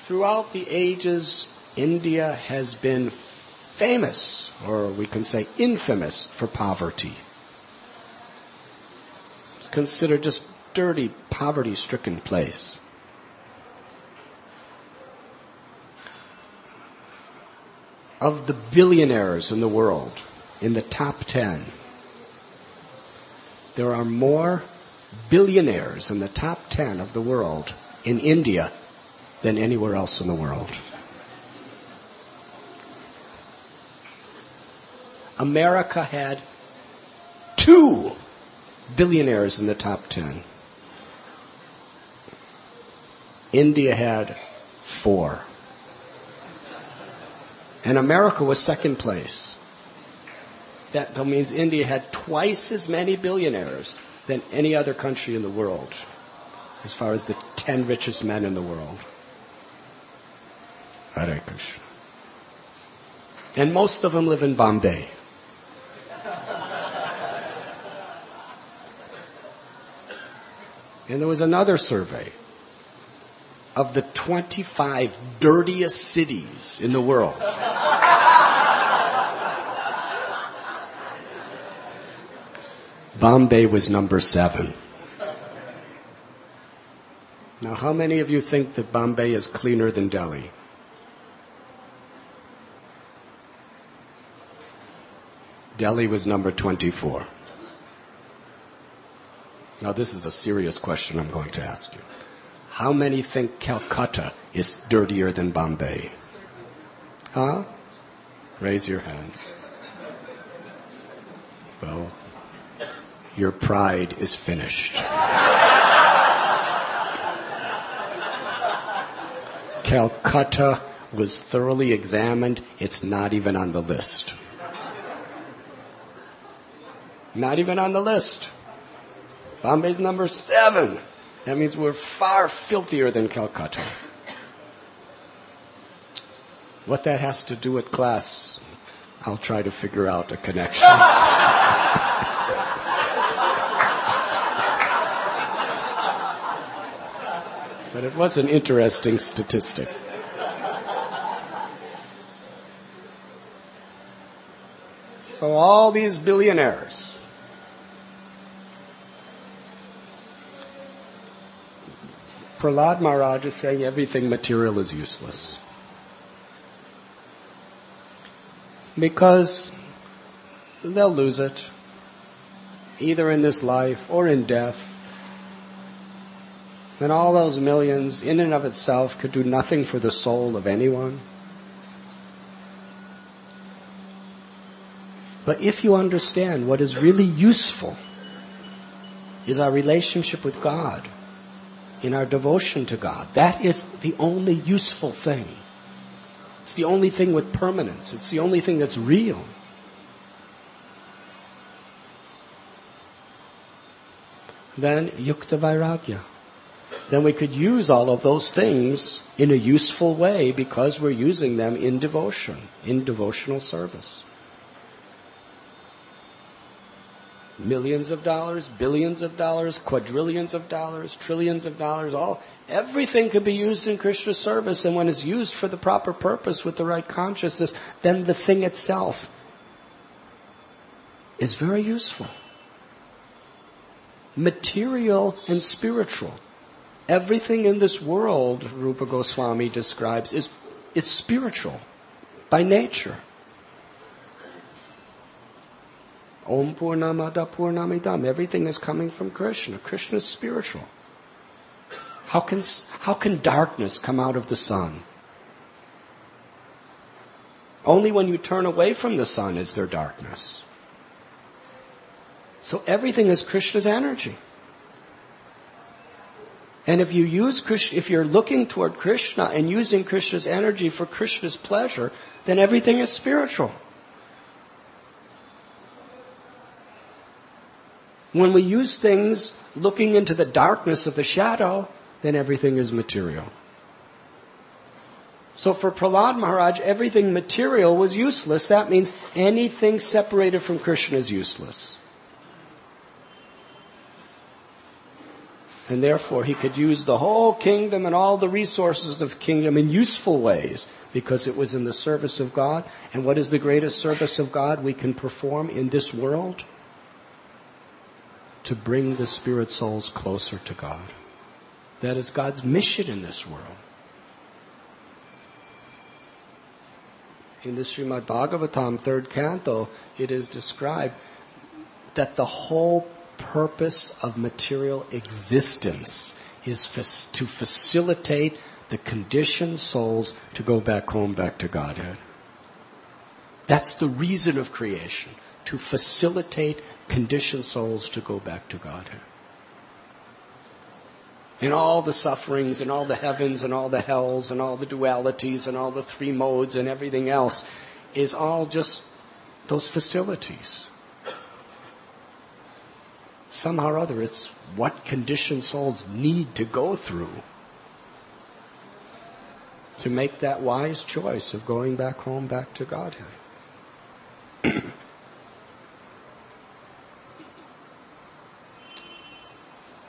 Throughout the ages, India has been famous, or we can say infamous, for poverty. It's considered just dirty, poverty-stricken place. Of the billionaires in the world, in the top 10, there are more billionaires in the top 10 of the world in India than anywhere else in the world. America had 2 billionaires in the top 10. India had 4. And America was second place. That means India had twice as many billionaires than any other country in the world, as far as the 10 richest men in the world. Hare Krishna. And most of them live in Bombay. And there was another survey of the 25 dirtiest cities in the world. Bombay was number 7. Now, how many of you think that Bombay is cleaner than Delhi? Delhi was number 24. Now, this is a serious question I'm going to ask you. How many think Calcutta is dirtier than Bombay? Huh? Raise your hands. Well, your pride is finished. Calcutta was thoroughly examined. It's not even on the list. Not even on the list. Bombay's number 7. That means we're far filthier than Calcutta. What that has to do with class, I'll try to figure out a connection. But it was an interesting statistic. So all these billionaires, Prahlad Maharaj is saying everything material is useless. Because they'll lose it, either in this life or in death. And all those millions, in and of itself, could do nothing for the soul of anyone. But if you understand what is really useful is our relationship with God, in our devotion to God, that is the only useful thing. It's the only thing with permanence. It's the only thing that's real. Then yukta vairagya. Then we could use all of those things in a useful way because we're using them in devotion, in devotional service. Millions of dollars, billions of dollars, quadrillions of dollars, trillions of dollars, everything could be used in Krishna's service, and when it's used for the proper purpose with the right consciousness, then the thing itself is very useful. Material and spiritual. Everything in this world, Rupa Goswami describes, is spiritual by nature. Om Purnamada Purnamidam. Everything is coming from Krishna. Krishna is spiritual. How can darkness come out of the sun? Only when you turn away from the sun is there darkness. So everything is Krishna's energy. And if you use Krishna, if you're looking toward Krishna and using Krishna's energy for Krishna's pleasure, then everything is spiritual. When we use things looking into the darkness of the shadow, then everything is material. So for Prahlad Maharaj, everything material was useless. That means anything separated from Krishna is useless. And therefore he could use the whole kingdom and all the resources of the kingdom in useful ways because it was in the service of God. And what is the greatest service of God we can perform in this world? To bring the spirit souls closer to God. That is God's mission in this world. In the Srimad Bhagavatam, 3rd canto, it is described that the whole purpose of material existence is to facilitate the conditioned souls to go back home, back to Godhead. That's the reason of creation, to facilitate conditioned souls to go back to Godhead. And all the sufferings and all the heavens and all the hells and all the dualities and all the three modes and everything else is all just those facilities. Somehow or other, it's what conditioned souls need to go through to make that wise choice of going back home, back to Godhead.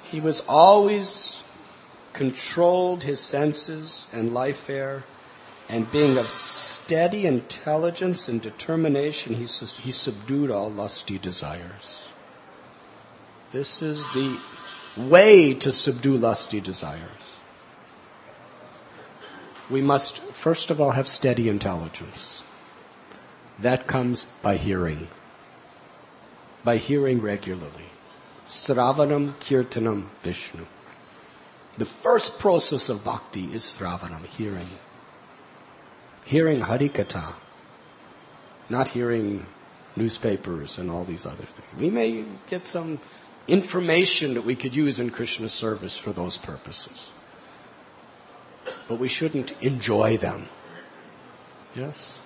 He was always controlled his senses and life air, and being of steady intelligence and determination, he subdued all lusty desires. This is the way to subdue lusty desires. We must, first of all, have steady intelligence. That comes by hearing regularly. Sravanam Kirtanam Vishnu. The first process of bhakti is sravanam, hearing. Hearing Harikatha, not hearing newspapers and all these other things. We may get some information that we could use in Krishna's service for those purposes. But we shouldn't enjoy them. Yes?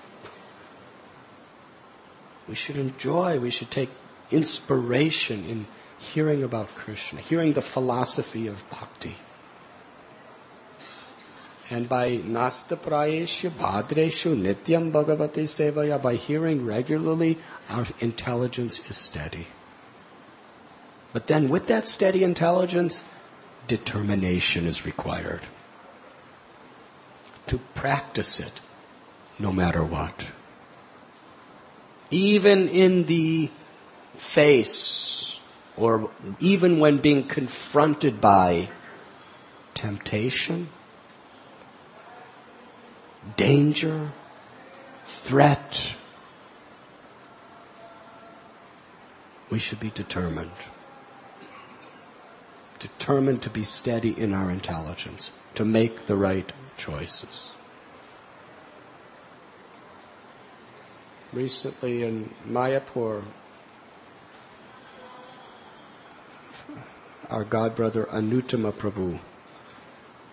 We should enjoy, we should take inspiration in hearing about Krishna, hearing the philosophy of bhakti. And by nasta prayeshu bhadreshu nityam bhagavati sevaya, by hearing regularly, our intelligence is steady. But then with that steady intelligence, determination is required. To practice it, no matter what. Even in the face, or even when being confronted by temptation, danger, threat, we should be determined. Determined to be steady in our intelligence, to make the right choices. Recently in Mayapur, our godbrother Anuttama Prabhu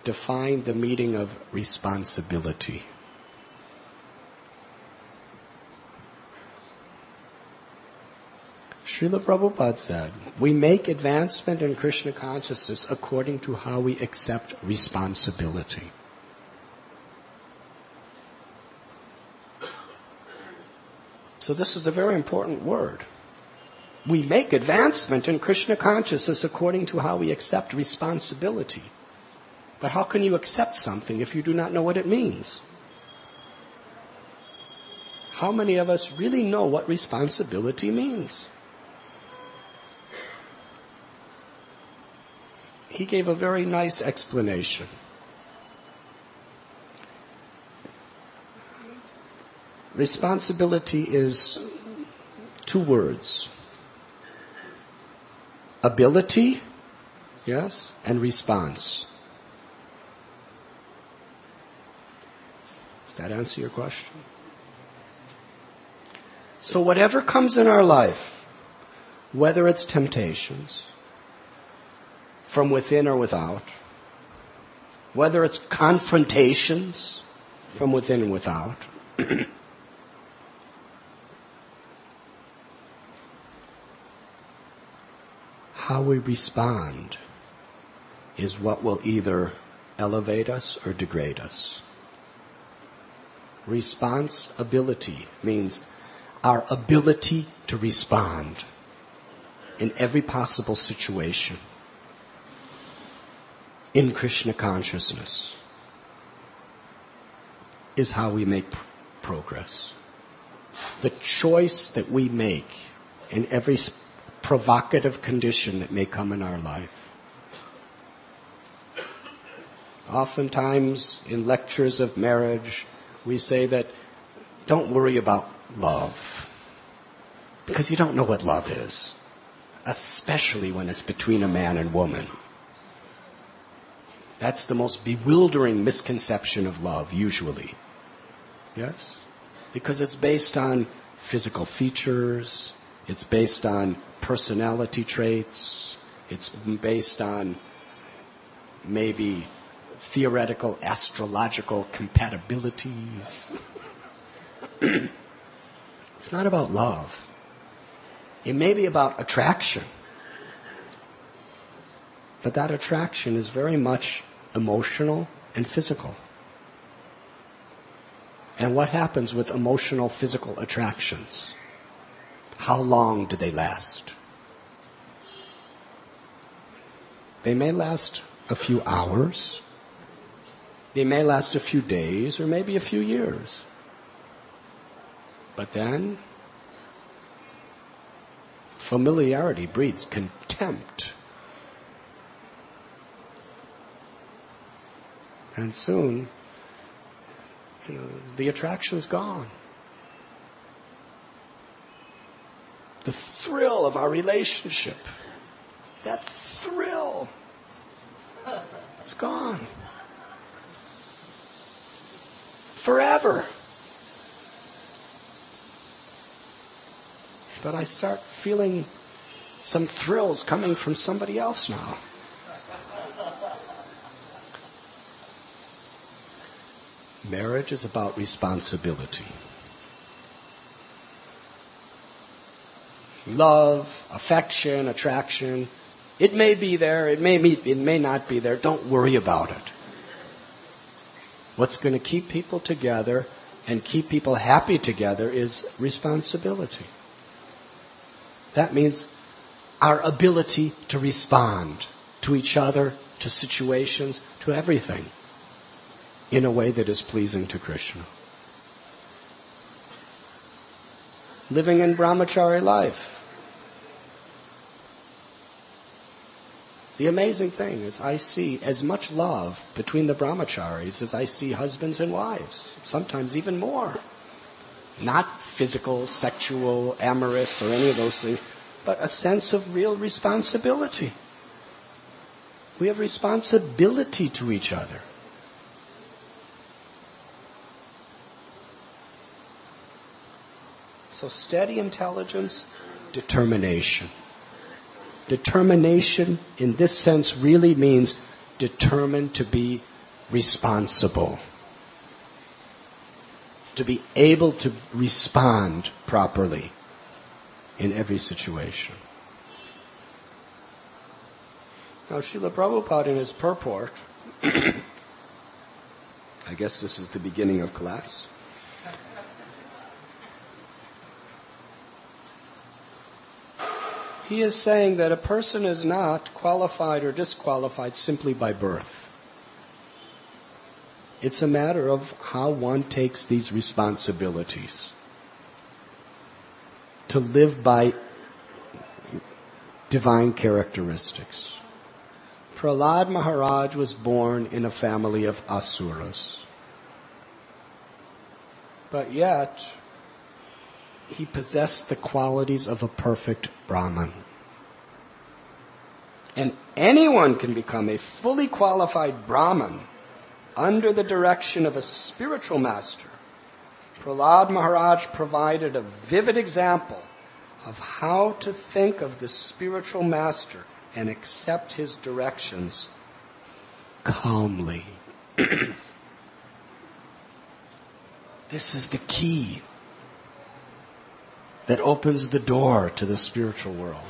defined the meaning of responsibility. Srila Prabhupada said, we make advancement in Krishna consciousness according to how we accept responsibility. So this is a very important word. We make advancement in Krishna consciousness according to how we accept responsibility. But how can you accept something if you do not know what it means? How many of us really know what responsibility means? He gave a very nice explanation. Responsibility is 2 words. Ability, yes, and response. Does that answer your question? So whatever comes in our life, whether it's temptations, from within or without, whether it's confrontations from within and without, how we respond is what will either elevate us or degrade us. Responsibility means our ability to respond in every possible situation in Krishna consciousness is how we make progress. The choice that we make in every provocative condition that may come in our life. Oftentimes in lectures of marriage, we say that don't worry about love, because you don't know what love is, especially when it's between a man and woman. That's the most bewildering misconception of love, usually. Yes? Because it's based on physical features, it's based on personality traits, it's based on maybe theoretical astrological compatibilities. It's not about love. It may be about attraction. But that attraction is very much emotional and physical. And what happens with emotional, physical attractions? How long do they last? They may last a few hours. They may last a few days or maybe a few years. But then, familiarity breeds contempt. And soon, the attraction's gone. The thrill of our relationship, that thrill, it's gone. Forever. But I start feeling some thrills coming from somebody else now. Marriage is about responsibility. Love, affection, attraction, it may be there, it may not be there. Don't worry about it. What's going to keep people together and keep people happy together is responsibility. That means our ability to respond to each other, to situations, to everything, in a way that is pleasing to Krishna. Living in brahmachari life. The amazing thing is I see as much love between the brahmacharis as I see husbands and wives, sometimes even more. Not physical, sexual, amorous, or any of those things, but a sense of real responsibility. We have responsibility to each other. So steady intelligence, determination. Determination in this sense really means determined to be responsible. To be able to respond properly in every situation. Now, Srila Prabhupada in his purport, I guess this is the beginning of class. He is saying that a person is not qualified or disqualified simply by birth. It's a matter of how one takes these responsibilities. To live by divine characteristics. Prahlad Maharaj was born in a family of asuras. But yet, he possessed the qualities of a perfect Brahman. And anyone can become a fully qualified Brahman under the direction of a spiritual master. Prahlad Maharaj provided a vivid example of how to think of the spiritual master and accept his directions calmly, This is the key that opens the door to the spiritual world.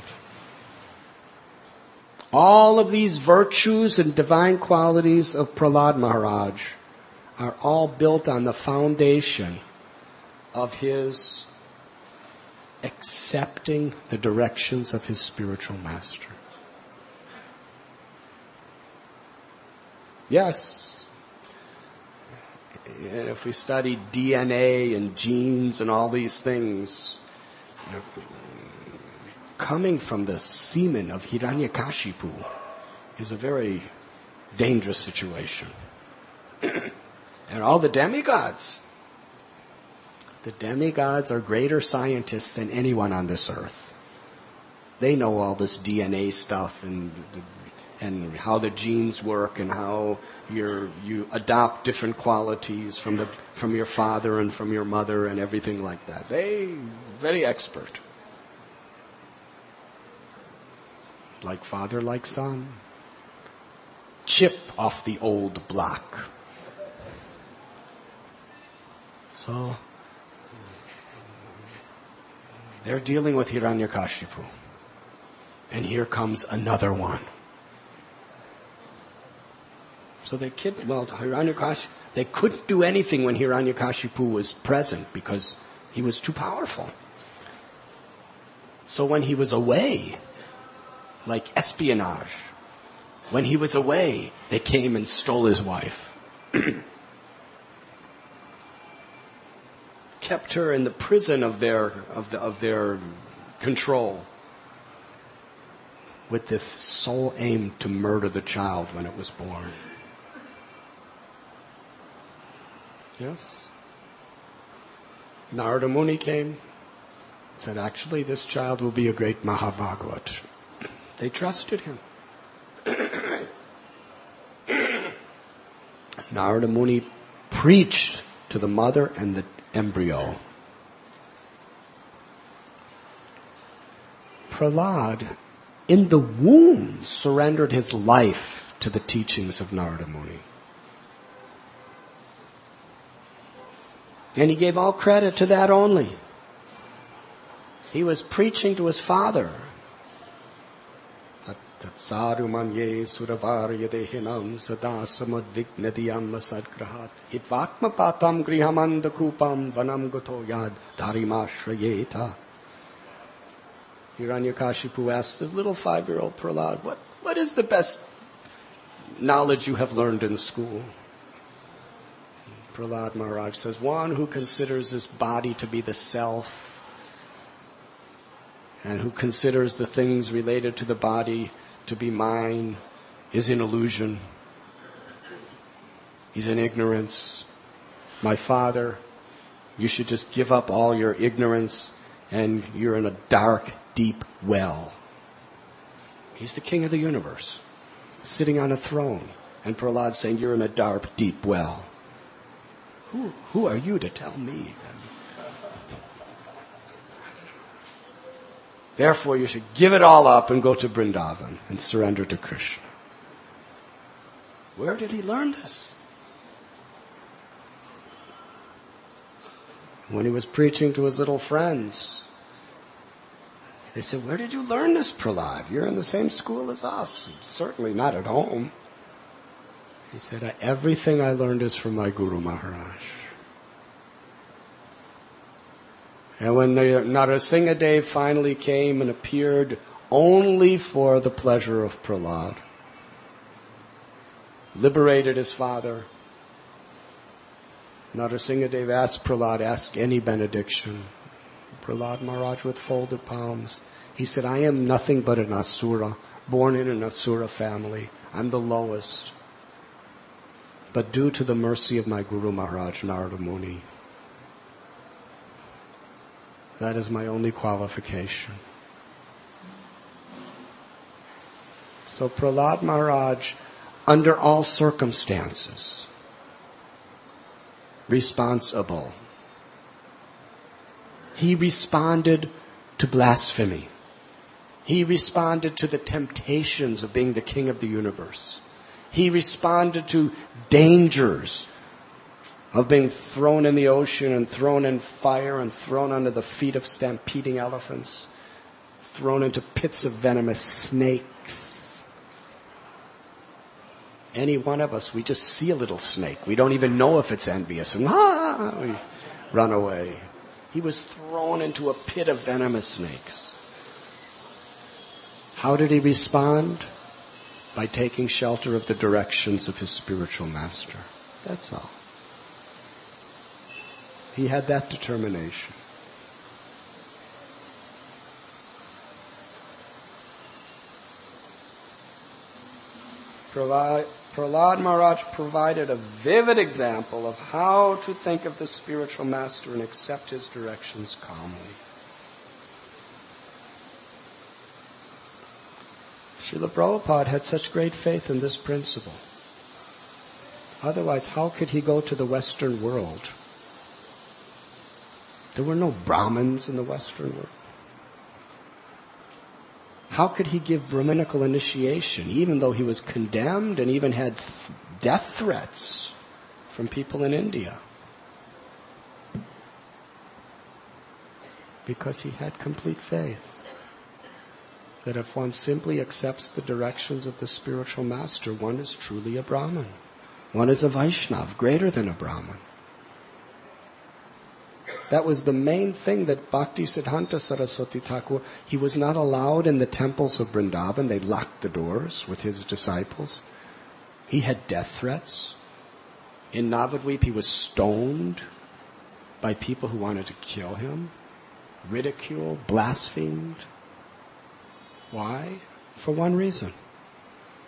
All of these virtues and divine qualities of Prahlad Maharaj are all built on the foundation of his accepting the directions of his spiritual master. Yes. And if we study DNA and genes and all these things, coming from the semen of Hiranyakashipu is a very dangerous situation. And all the demigods are greater scientists than anyone on this earth. They know all this DNA stuff and how the genes work and how you adopt different qualities from your father and from your mother and everything like that. They very expert. Like father, like son. Chip off the old block. So they're dealing with Hiranyakashipu. And here comes another one. So they couldn't do anything when Hiranyakashipu was present because he was too powerful. So when he was away, like espionage, when he was away, they came and stole his wife. Kept her in the prison of their control, with the sole aim to murder the child when it was born. Yes? Narada Muni came, said, actually, this child will be a great Mahabhagavat. They trusted him. Narada Muni preached to the mother and the embryo. Prahlad, in the womb, surrendered his life to the teachings of Narada Muni. And he gave all credit to that only. He was preaching to his father. Tatsaru manye suravarya dehinam sadasamadvignadiyam sadgrahat hitvatma patam grihamanda kupam vanam gato yad dharimashrayeta. Hiranyakashipu asked his little 5-year-old Prahlad, what is the best knowledge you have learned in school? Prahlad Maharaj says, one who considers this body to be the self and who considers the things related to the body to be mine is in illusion. He's in ignorance. My father, you should just give up all your ignorance and you're in a dark, deep well. He's the king of the universe, sitting on a throne. And Prahlad saying, you're in a dark, deep well. Who are you to tell me? Therefore, you should give it all up and go to Vrindavan and surrender to Krishna. Where did he learn this? When he was preaching to his little friends, they said, where did you learn this, Prahlad? You're in the same school as us. Certainly not at home. He said, everything I learned is from my Guru Maharaj. And when Narasimhadev finally came and appeared only for the pleasure of Prahlad, liberated his father, Narasimhadev asked Prahlad, ask any benediction. Prahlad Maharaj with folded palms. He said, I am nothing but an asura, born in an asura family. I'm the lowest. But due to the mercy of my Guru Maharaj, Narada Muni, that is my only qualification. So Prahlad Maharaj, under all circumstances, responsible. He responded to blasphemy. He responded to the temptations of being the king of the universe. He responded to dangers of being thrown in the ocean and thrown in fire and thrown under the feet of stampeding elephants, thrown into pits of venomous snakes. Any one of us, we just see a little snake. We don't even know if it's envious. And we run away. He was thrown into a pit of venomous snakes. How did he respond? By taking shelter of the directions of his spiritual master. That's all. He had that determination. Prahlad Maharaj provided a vivid example of how to think of the spiritual master and accept his directions calmly. Srila Prabhupada had such great faith in this principle. Otherwise, how could he go to the Western world? There were no Brahmins in the Western world. How could he give Brahminical initiation, even though he was condemned and even had death threats from people in India? Because he had complete faith that if one simply accepts the directions of the spiritual master, one is truly a Brahmin. One is a Vaishnava, greater than a Brahmin. That was the main thing that Bhakti Siddhanta Saraswati Thakur, he was not allowed in the temples of Vrindavan. They locked the doors with his disciples. He had death threats. In Navadvip, he was stoned by people who wanted to kill him, ridiculed, blasphemed. Why? For one reason.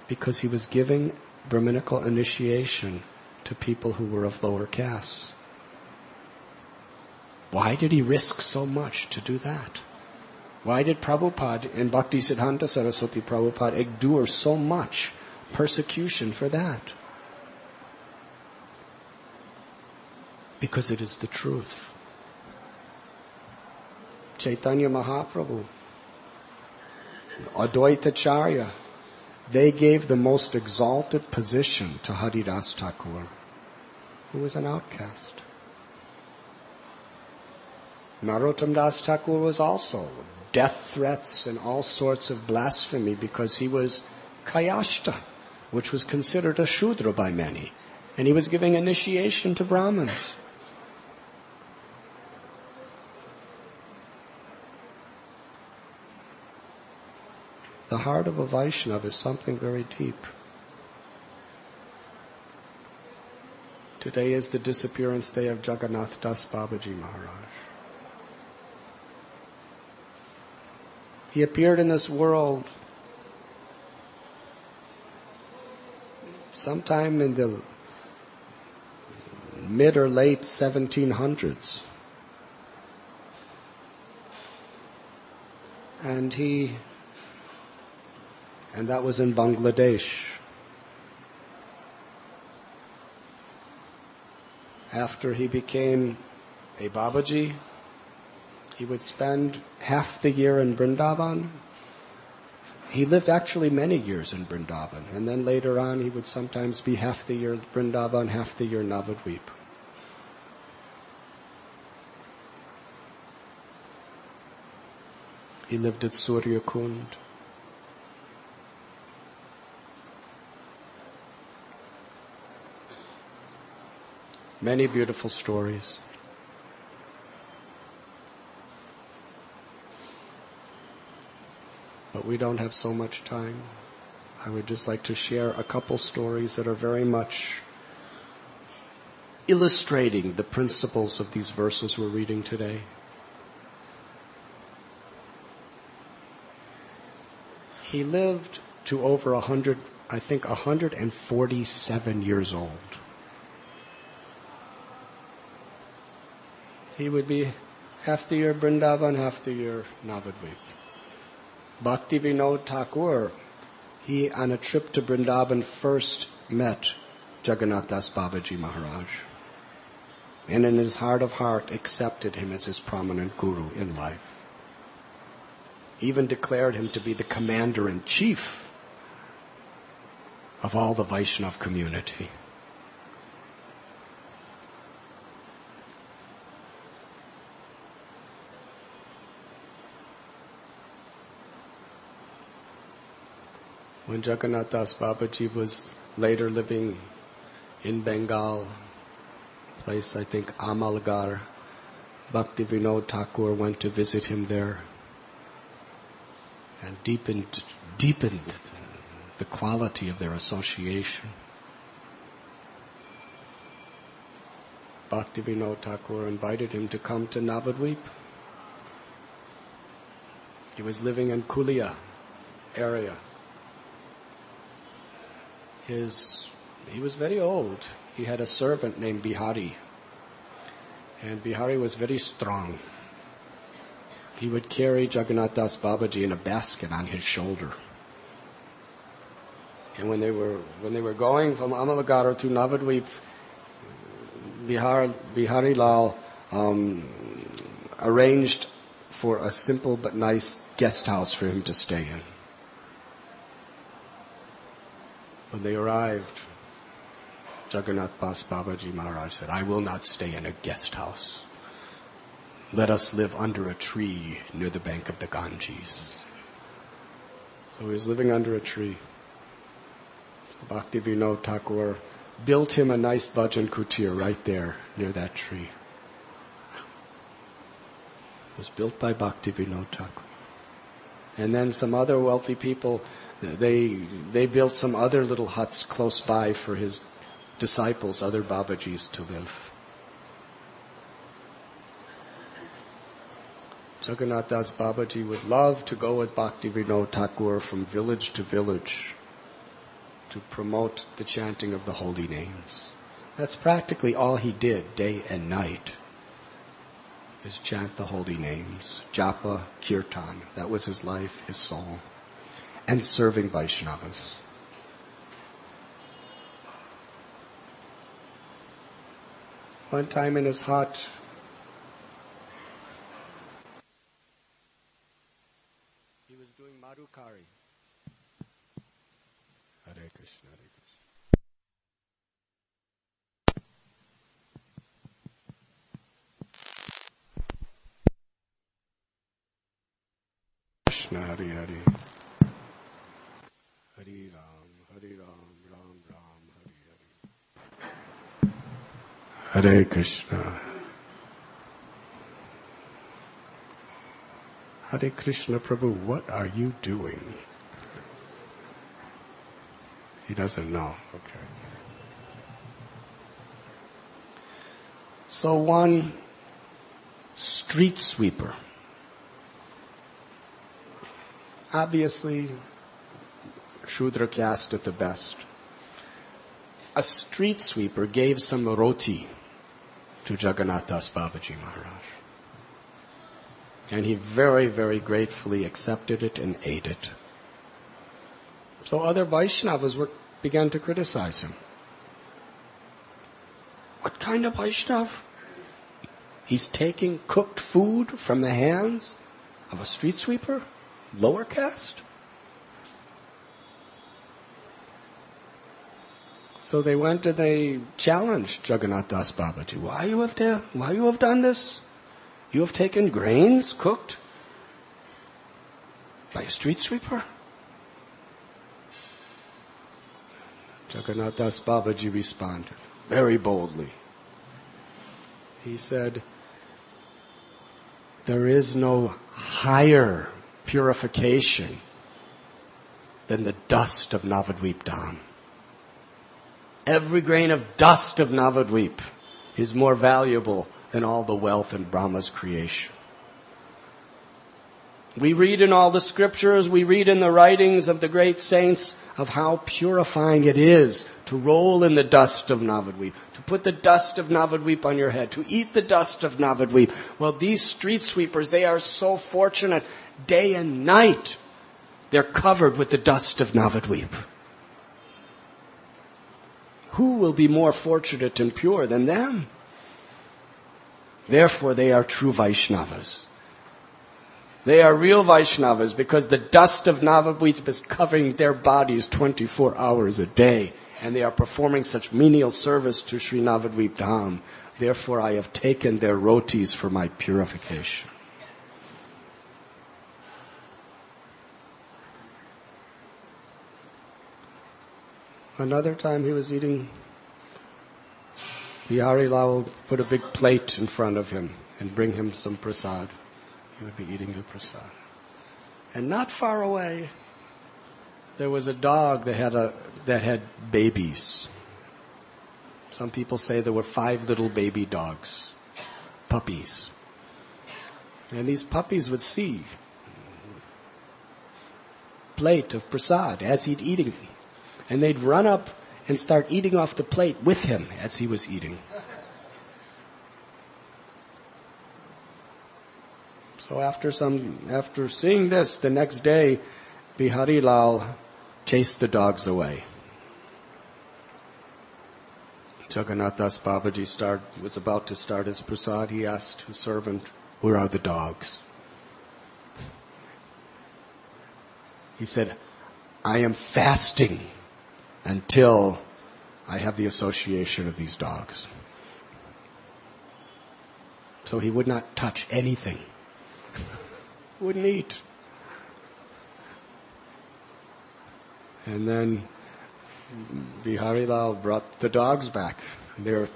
Because he was giving Brahminical initiation to people who were of lower castes. Why did he risk so much to do that? Why did Prabhupada and Bhakti Siddhanta Saraswati Prabhupada endure so much persecution for that? Because it is the truth. Chaitanya Mahaprabhu, Advaita Acharya, they gave the most exalted position to Haridas Thakur, who was an outcast. Narottam Das Thakur was also death threats and all sorts of blasphemy because he was Kayashta, which was considered a Shudra by many. And he was giving initiation to Brahmins. The heart of a Vaishnava is something very deep. Today is the disappearance day of Jagannath Das Babaji Maharaj. He appeared in this world sometime in the mid or late 1700s. And that was in Bangladesh. After he became a Babaji, he would spend half the year in Vrindavan. He lived actually many years in Vrindavan. And then later on, he would sometimes be half the year Vrindavan, half the year Navadvip. He lived at Surya Kund. Many beautiful stories. But we don't have so much time. I would just like to share a couple stories that are very much illustrating the principles of these verses we're reading today. He lived to over 147 years old. He would be half the year Vrindavan, half the year Navadvip. Bhakti Vinod Thakur, he on a trip to Vrindavan first met Jagannath Das Babaji Maharaj. And in his heart of heart accepted him as his prominent guru in life. Even declared him to be the commander-in-chief of all the Vaishnav community. When Jagannath Das Babaji was later living in Bengal, place I think Amalgarh, Bhakti Vinod Thakur went to visit him there and deepened the quality of their association. Bhakti Vinod Thakur invited him to come to Navadvip. He was living in Kulia area. He was very old. He had a servant named Bihari. And Bihari was very strong. He would carry Jagannath Das Babaji in a basket on his shoulder. And when they were going from Amalgarh to Navadvip, Bihari Lal arranged for a simple but nice guest house for him to stay in. When they arrived, Jagannath Das Babaji Maharaj said, "I will not stay in a guest house. Let us live under a tree near the bank of the Ganges." So he was living under a tree. So Bhakti Vinod Thakur built him a nice bhajan kutir right there near that tree. It was built by Bhakti Vinod Thakur. And then some other wealthy people, they built some other little huts close by for his disciples, other Babajis, to live. Jagannath Das Babaji would love to go with Bhakti Vinod Thakur from village to village to promote the chanting of the holy names. That's practically all he did day and night, is chant the holy names. Japa, Kirtan, that was his life, his soul. And serving Vaishnavas. One time in his hut, he was doing Madhukari. Hare Krishna, Hare Krishna. Krishna, Hare Hare. Hare Ram, Ram Ram, Hare Hare. Hare Krishna. Hare Krishna, Prabhu, what are you doing? He doesn't know. Okay. So one street sweeper, obviously Shudra caste at the best. A street sweeper gave some roti to Jagannath Das Babaji Maharaj. And he very, very gratefully accepted it and ate it. So other Vaishnavas began to criticize him. What kind of Vaishnav? He's taking cooked food from the hands of a street sweeper? Lower caste? So they went and they challenged Jagannath Das Babaji. Why you have done this? You have taken grains cooked by a street sweeper? Jagannath Das Babaji responded very boldly. He said, there is no higher purification than the dust of Navadvip Dham. Every grain of dust of Navadvip is more valuable than all the wealth in Brahma's creation. We read in all the scriptures, we read in the writings of the great saints of how purifying it is to roll in the dust of Navadvip, to put the dust of Navadvip on your head, to eat the dust of Navadvip. Well, these street sweepers, they are so fortunate. Day and night, they're covered with the dust of Navadvip. Who will be more fortunate and pure than them? Therefore, they are true Vaishnavas. They are real Vaishnavas because the dust of Navadvip is covering their bodies 24 hours a day. And they are performing such menial service to Sri Navadvip Dham. Therefore I have taken their rotis for my purification. Another time he was eating, Bihari Lal would put a big plate in front of him and bring him some prasad. He would be eating the prasad. And not far away, there was a dog that had babies. Some people say there were 5 little baby dogs, puppies. And these puppies would see plate of prasad as he'd eating. And they'd run up and start eating off the plate with him as he was eating. So after seeing this, the next day, Bihari Lal chased the dogs away. Jagannath Das Babaji was about to start his prasad. He asked his servant, "Where are the dogs?" He said, "I am fasting until I have the association of these dogs." So he would not touch anything. Wouldn't eat. And then Bihari Lal brought the dogs back. They were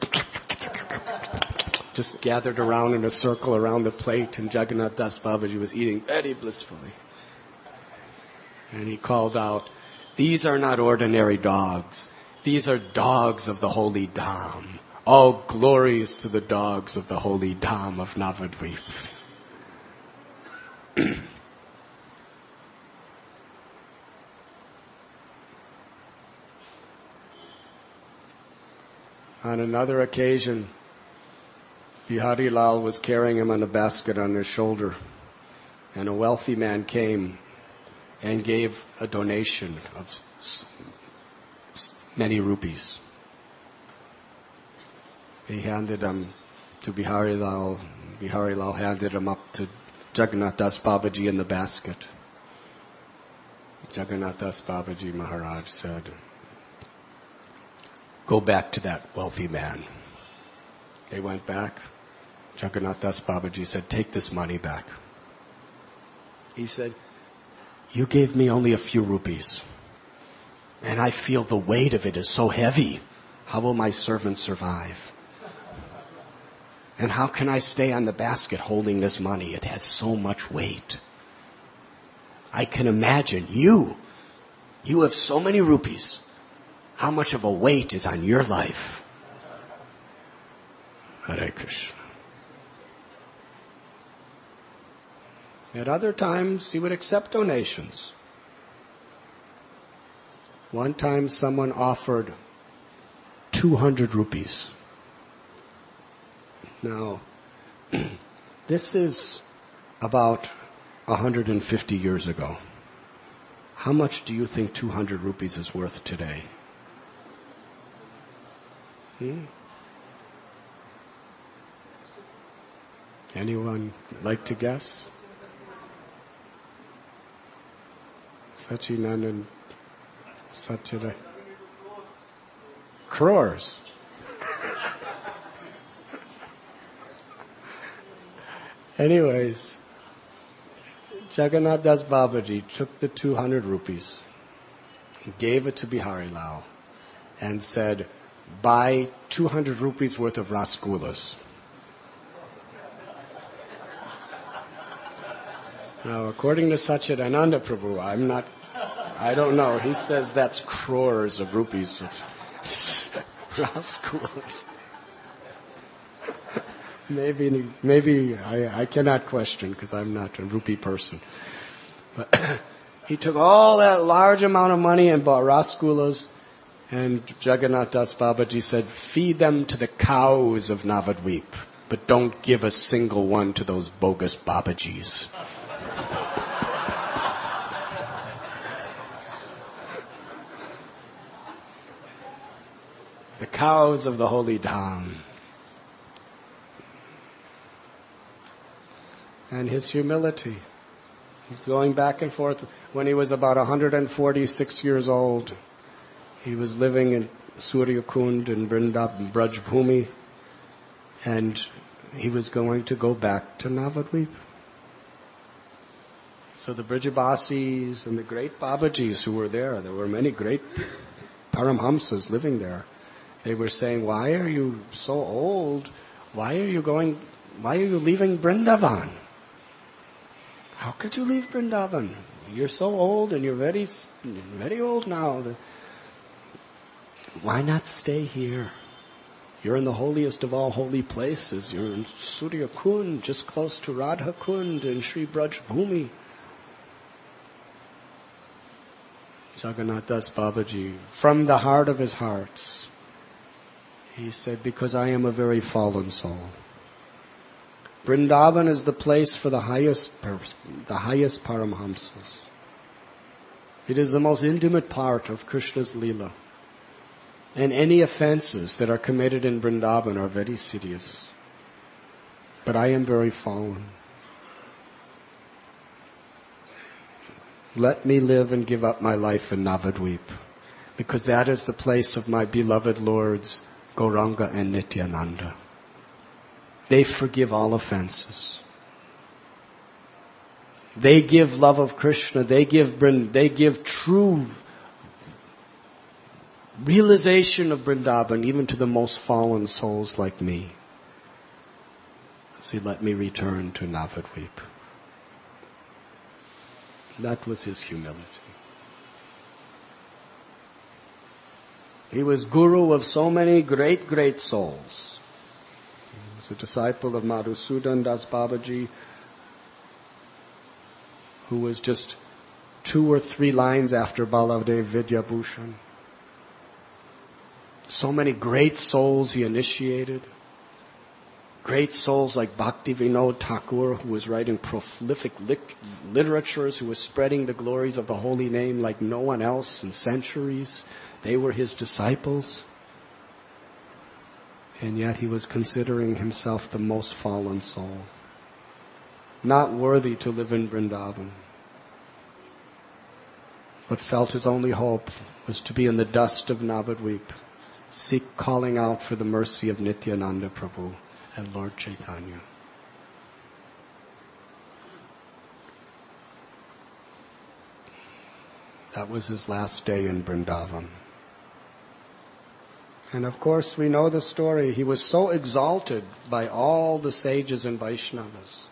just gathered around in a circle around the plate, and Jagannath Das Babaji was eating very blissfully. And he called out, "These are not ordinary dogs. These are dogs of the holy Dham. All glories to the dogs of the holy Dham of Navadvip." On another occasion, Bihari Lal was carrying him on a basket on his shoulder, and a wealthy man came and gave a donation of many rupees. He handed them to Bihari Lal. Bihari Lal handed them up to Jagannath Das Babaji in the basket. Jagannath Das Babaji Maharaj said, "Go back to that wealthy man." They went back. Jagannath Das Babaji said, "Take this money back." He said, "You gave me only a few rupees, and I feel the weight of it is so heavy. How will my servant survive? And how can I stay on the basket holding this money? It has so much weight. I can imagine you have so many rupees. How much of a weight is on your life?" Hare Krishna. At other times, he would accept donations. One time, someone offered 200 rupees. Now, this is about 150 years ago. How much do you think 200 rupees is worth today? Anyone like to guess? Sachinandan, Satyada. Crores. Anyways, Jagannath Das Babaji took the 200 rupees, he gave it to Bihari Lal, and said, "Buy 200 rupees worth of rasgullas." Now, according to Satchidananda Prabhu, I don't know. He says that's crores of rupees of rasgullas. Maybe I cannot question because I'm not a rupee person. But he took all that large amount of money and bought rasgullas, and Jagannath Das Babaji said, "Feed them to the cows of Navadvip, but don't give a single one to those bogus Babajis." The cows of the holy Dham. And his humility. He's going back and forth. When he was about 146 years old, he was living in Surya Kund in Vrindavan, Braj Bhumi, and he was going to go back to Navadvip. So the Brijabasis and the great Babajis who were there were many great Paramhamsas living there. They were saying, why are you so old? Why are you leaving Vrindavan? How could you leave Vrindavan? You're so old and you're very, very old now. Why not stay here? You're in the holiest of all holy places. You're in Surya Kund, just close to Radha Kund in Sri Braj Bhumi. Jagannath Das Babaji, from the heart of his heart, he said, because I am a very fallen soul. Vrindavan is the place for the highest Paramhamsas. It is the most intimate part of Krishna's Leela. And any offenses that are committed in Vrindavan are very serious. But I am very fallen. Let me live and give up my life in Navadvip, because that is the place of my beloved lords, Gauranga and Nityananda. They forgive all offenses. They give love of Krishna. They give true realization of Vrindavan even to the most fallen souls like me. So let me return to Navadvip. That was his humility. He was guru of so many great, great souls. He was a disciple of Madhusudan Das Babaji, who was just 2 or 3 lines after Baladev Vidyabhushan. So many great souls he initiated. Great souls like Bhakti Vinod Thakur, who was writing prolific literatures, who was spreading the glories of the holy name like no one else in centuries. They were his disciples. And yet he was considering himself the most fallen soul, not worthy to live in Vrindavan, but felt his only hope was to be in the dust of Navadvip, calling out for the mercy of Nityananda Prabhu and Lord Chaitanya. That was his last day in Vrindavan. And of course we know the story. He was so exalted by all the sages and Vaishnavas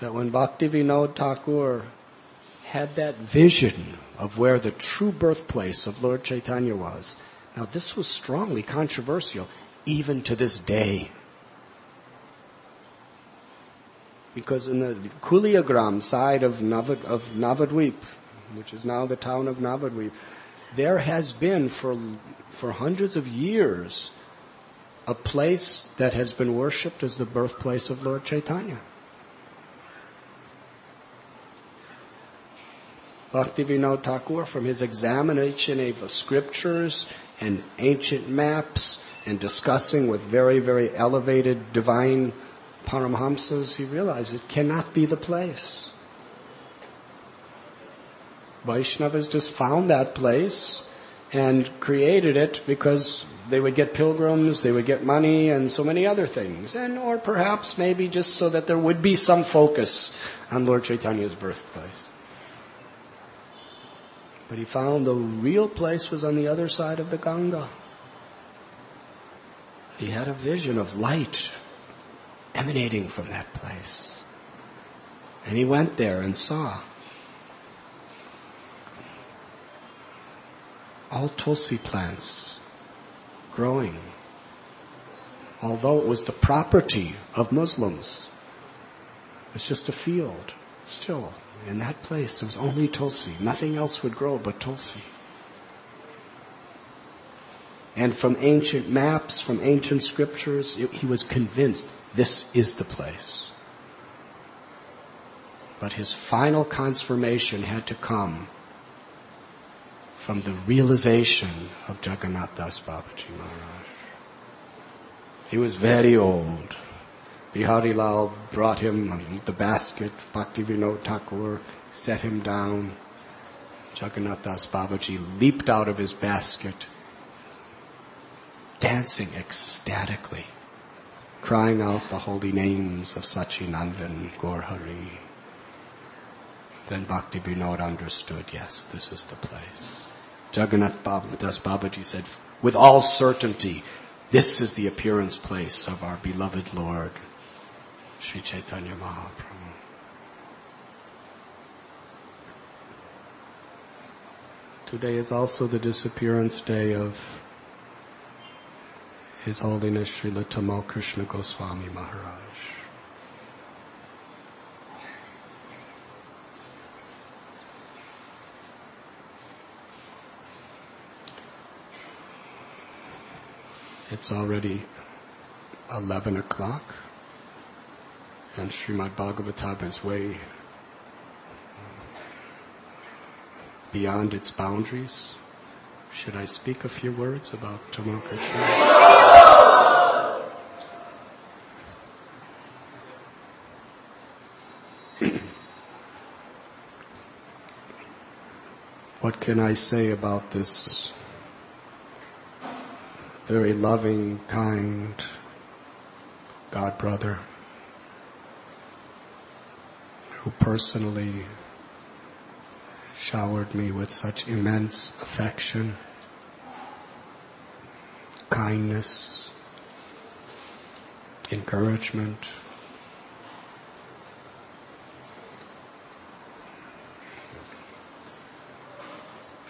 that when Bhakti Vinod Thakur had that vision of where the true birthplace of Lord Chaitanya was, now this was strongly controversial even to this day. Because in the Kuliagram side of Navadvip, which is now the town of Navadvip, there has been for hundreds of years a place that has been worshipped as the birthplace of Lord Chaitanya. Bhakti Vinod Thakur, from his examination of scriptures and ancient maps and discussing with very, very elevated divine Paramhamsas, he realized it cannot be the place. Vaishnavas just found that place and created it because they would get pilgrims, they would get money and so many other things. Or perhaps maybe just so that there would be some focus on Lord Chaitanya's birthplace. But he found the real place was on the other side of the Ganga. He had a vision of light emanating from that place. And he went there and saw all tulsi plants growing. Although it was the property of Muslims, it was just a field. Still, in that place there was only tulsi. Nothing else would grow but tulsi. And from ancient maps, from ancient scriptures, he was convinced this is the place. But his final confirmation had to come from the realization of Jagannath Das Babaji Maharaj. He was very old. Biharilal brought him the basket. Bhaktivinoda Thakur set him down. Jagannath Das Babaji leaped out of his basket, dancing ecstatically, crying out the holy names of Sachinandan, Gaur-Hari. Then Bhaktivinoda understood, yes, this is the place. Jagannath Das Babaji said, with all certainty, this is the appearance place of our beloved Lord, Sri Chaitanya Mahaprabhu. Today is also the disappearance day of His Holiness Srila Tamal Krishna Goswami Maharaj. It's already 11 o'clock, and Srimad Bhagavatam is way beyond its boundaries. Should I speak a few words about Tamal Krishna? What can I say about this very loving, kind God brother who personally showered me with such immense affection, kindness, encouragement.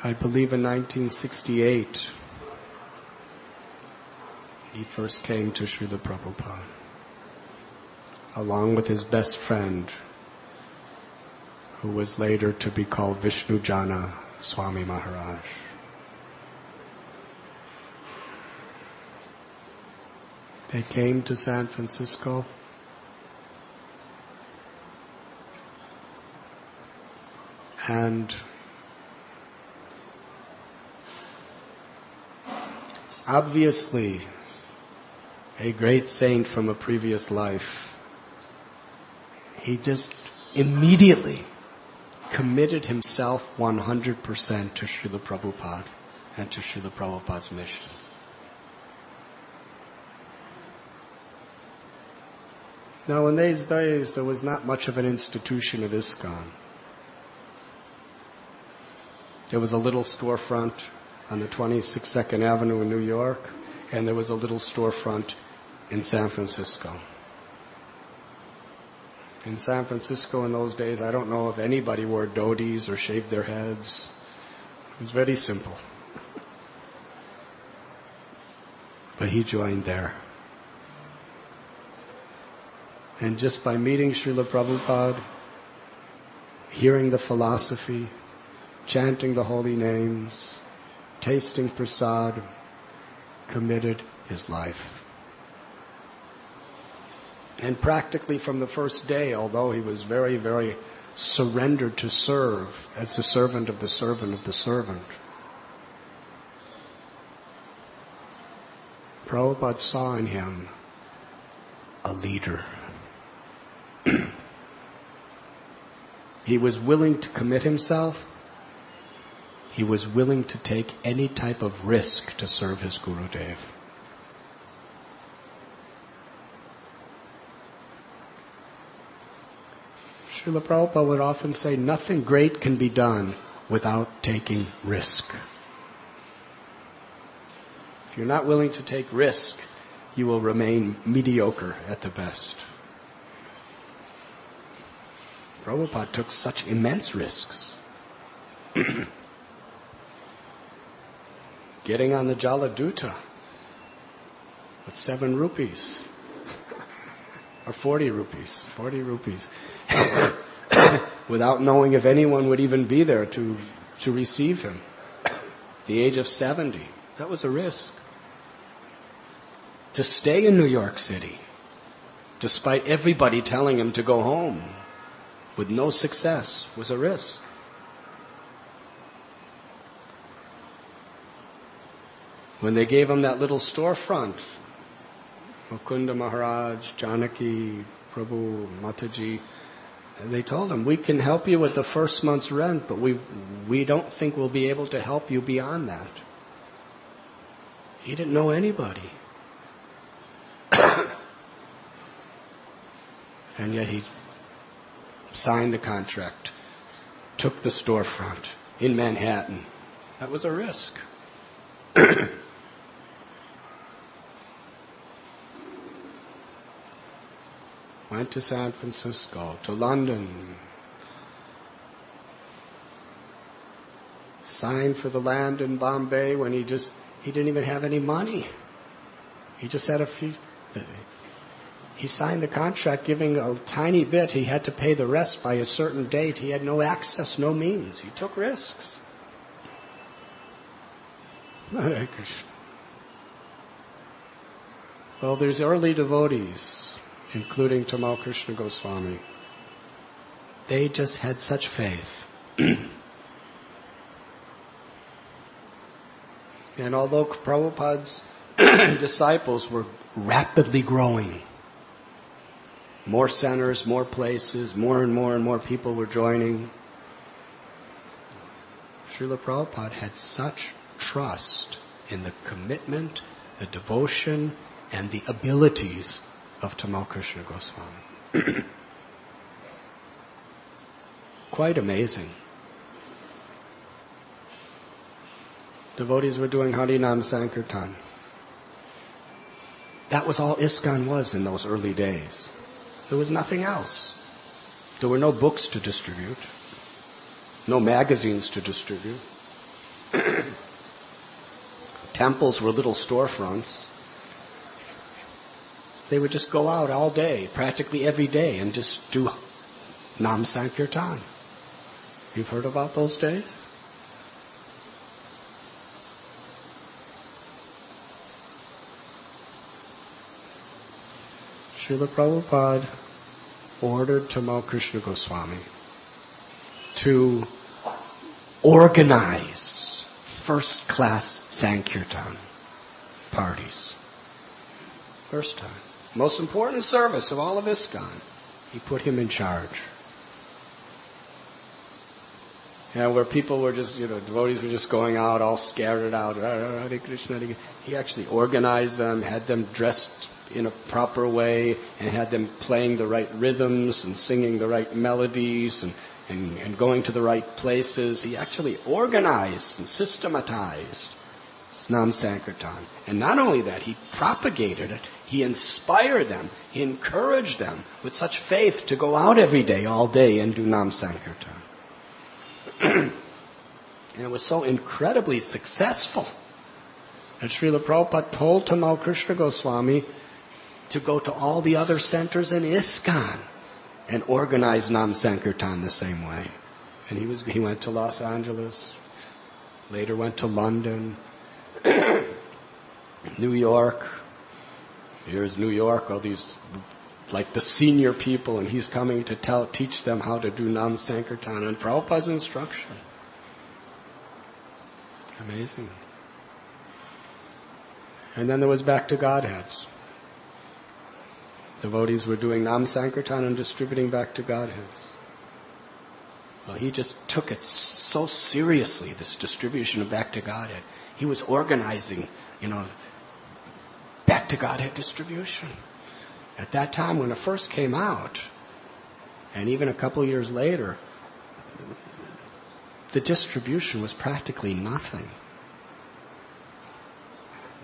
I believe in 1968, he first came to Srila Prabhupada, along with his best friend, who was later to be called Vishnu Jana Swami Maharaj. They came to San Francisco and obviously a great saint from a previous life, he just immediately committed himself 100% to Srila Prabhupada and to Srila Prabhupada's mission. Now in these days there was not much of an institution of ISKCON. There was a little storefront on the 22nd Avenue in New York, and there was a little storefront in San Francisco. In San Francisco in those days, I don't know if anybody wore dhotis or shaved their heads. It was very simple. But he joined there. And just by meeting Srila Prabhupada, hearing the philosophy, chanting the holy names, tasting prasad, committed his life. And practically from the first day, although he was very, very surrendered to serve as the servant of the servant of the servant, Prabhupada saw in him a leader. He was willing to commit himself. He was willing to take any type of risk to serve his Gurudev. Srila Prabhupada would often say, nothing great can be done without taking risk. If you're not willing to take risk, you will remain mediocre at the best. Prabhupada took such immense risks. Getting on the Jaladuta with 7 rupees. Or 40 rupees. 40 rupees. Without knowing if anyone would even be there to receive him. At the age of 70. That was a risk. To stay in New York City, despite everybody telling him to go home, with no success, was a risk. When they gave him that little storefront Mukunda Maharaj, Janaki, Prabhu, Mataji, they told him, we can help you with the first month's rent, but we don't think we'll be able to help you beyond that. He didn't know anybody. And yet he signed the contract, took the storefront in Manhattan. That was a risk. Went to San Francisco, to London. Signed for the land in Bombay when he didn't even have any money. He just had a few. He signed the contract giving a tiny bit. He had to pay the rest by a certain date. He had no access, no means. He took risks. Hare Krishna. Well, there's early devotees, including Tamal Krishna Goswami. They just had such faith. And although Prabhupada's disciples were rapidly growing, more centers, more places, more and more people were joining, Srila Prabhupada had such trust in the commitment, the devotion, and the abilities of Tamal Krishna Goswami. Quite amazing. Devotees were doing Harinam Sankirtan. That was all ISKCON was in those early days. There was nothing else. There were no books to distribute, no magazines to distribute. Temples were little storefronts. They would just go out all day, practically every day, and just do Nam Sankirtan. You've heard about those days? Srila Prabhupada ordered Tamal Krishna Goswami to organize first-class Sankirtan parties. First time. Most important service of all of ISKCON. He put him in charge. And where people were just, devotees were just going out, all scattered out, Hare Krishna, Hare Krishna. He actually organized them, had them dressed in a proper way, and had them playing the right rhythms and singing the right melodies and going to the right places. He actually organized and systematized Nam Sankirtan. And not only that, he propagated it. He inspired them. He encouraged them with such faith to go out every day, all day, and do Nam Sankirtan. And it was so incredibly successful that Srila Prabhupada told Tamal Krishna Goswami to go to all the other centers in ISKCON and organize Nam Sankirtan the same way. And he went to Los Angeles, later went to London, New York. Here's New York, all these, like the senior people, and he's coming to teach them how to do Nam Sankirtan on Prabhupada's instruction. Amazing. And then there was Back to Godheads. Devotees were doing Nam Sankirtan and distributing Back to Godheads. Well, he just took it so seriously, this distribution of Back to Godhead. He was organizing, Back to Godhead distribution. At that time, when it first came out, and even a couple years later, the distribution was practically nothing.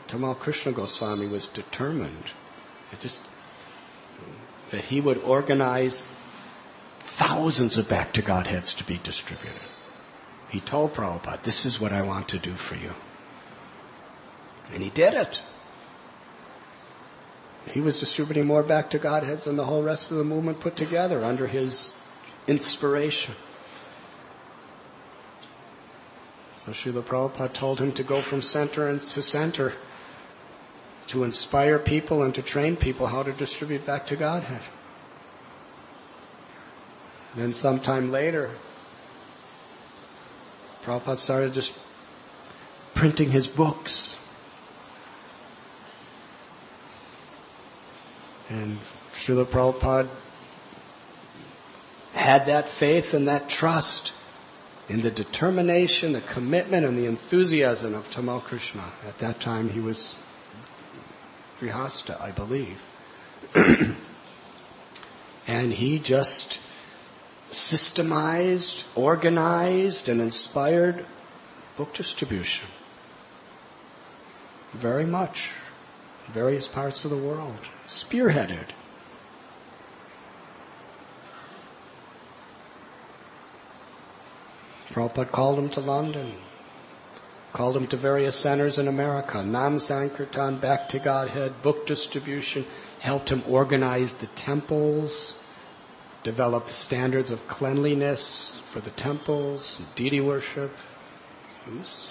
Tamal Krishna Goswami was determined that he would organize thousands of Back to Godheads to be distributed. He told Prabhupada, this is what I want to do for you. And he did it. He was distributing more Back to Godheads than the whole rest of the movement put together under his inspiration. So Srila Prabhupada told him to go from center to center to inspire people and to train people how to distribute Back to Godhead. Then sometime later, Prabhupada started just printing his books. And Srila Prabhupada had that faith and that trust in the determination, the commitment, and the enthusiasm of Tamal Krishna. At that time he was Grihasta, I believe. And he just systemized, organized, and inspired book distribution. Very much. In various parts of the world. Spearheaded. Prabhupada called him to London. Called him to various centers in America. Nam Sankirtan, back to Godhead, book distribution. Helped him organize the temples. Develop standards of cleanliness for the temples. Deity worship. He was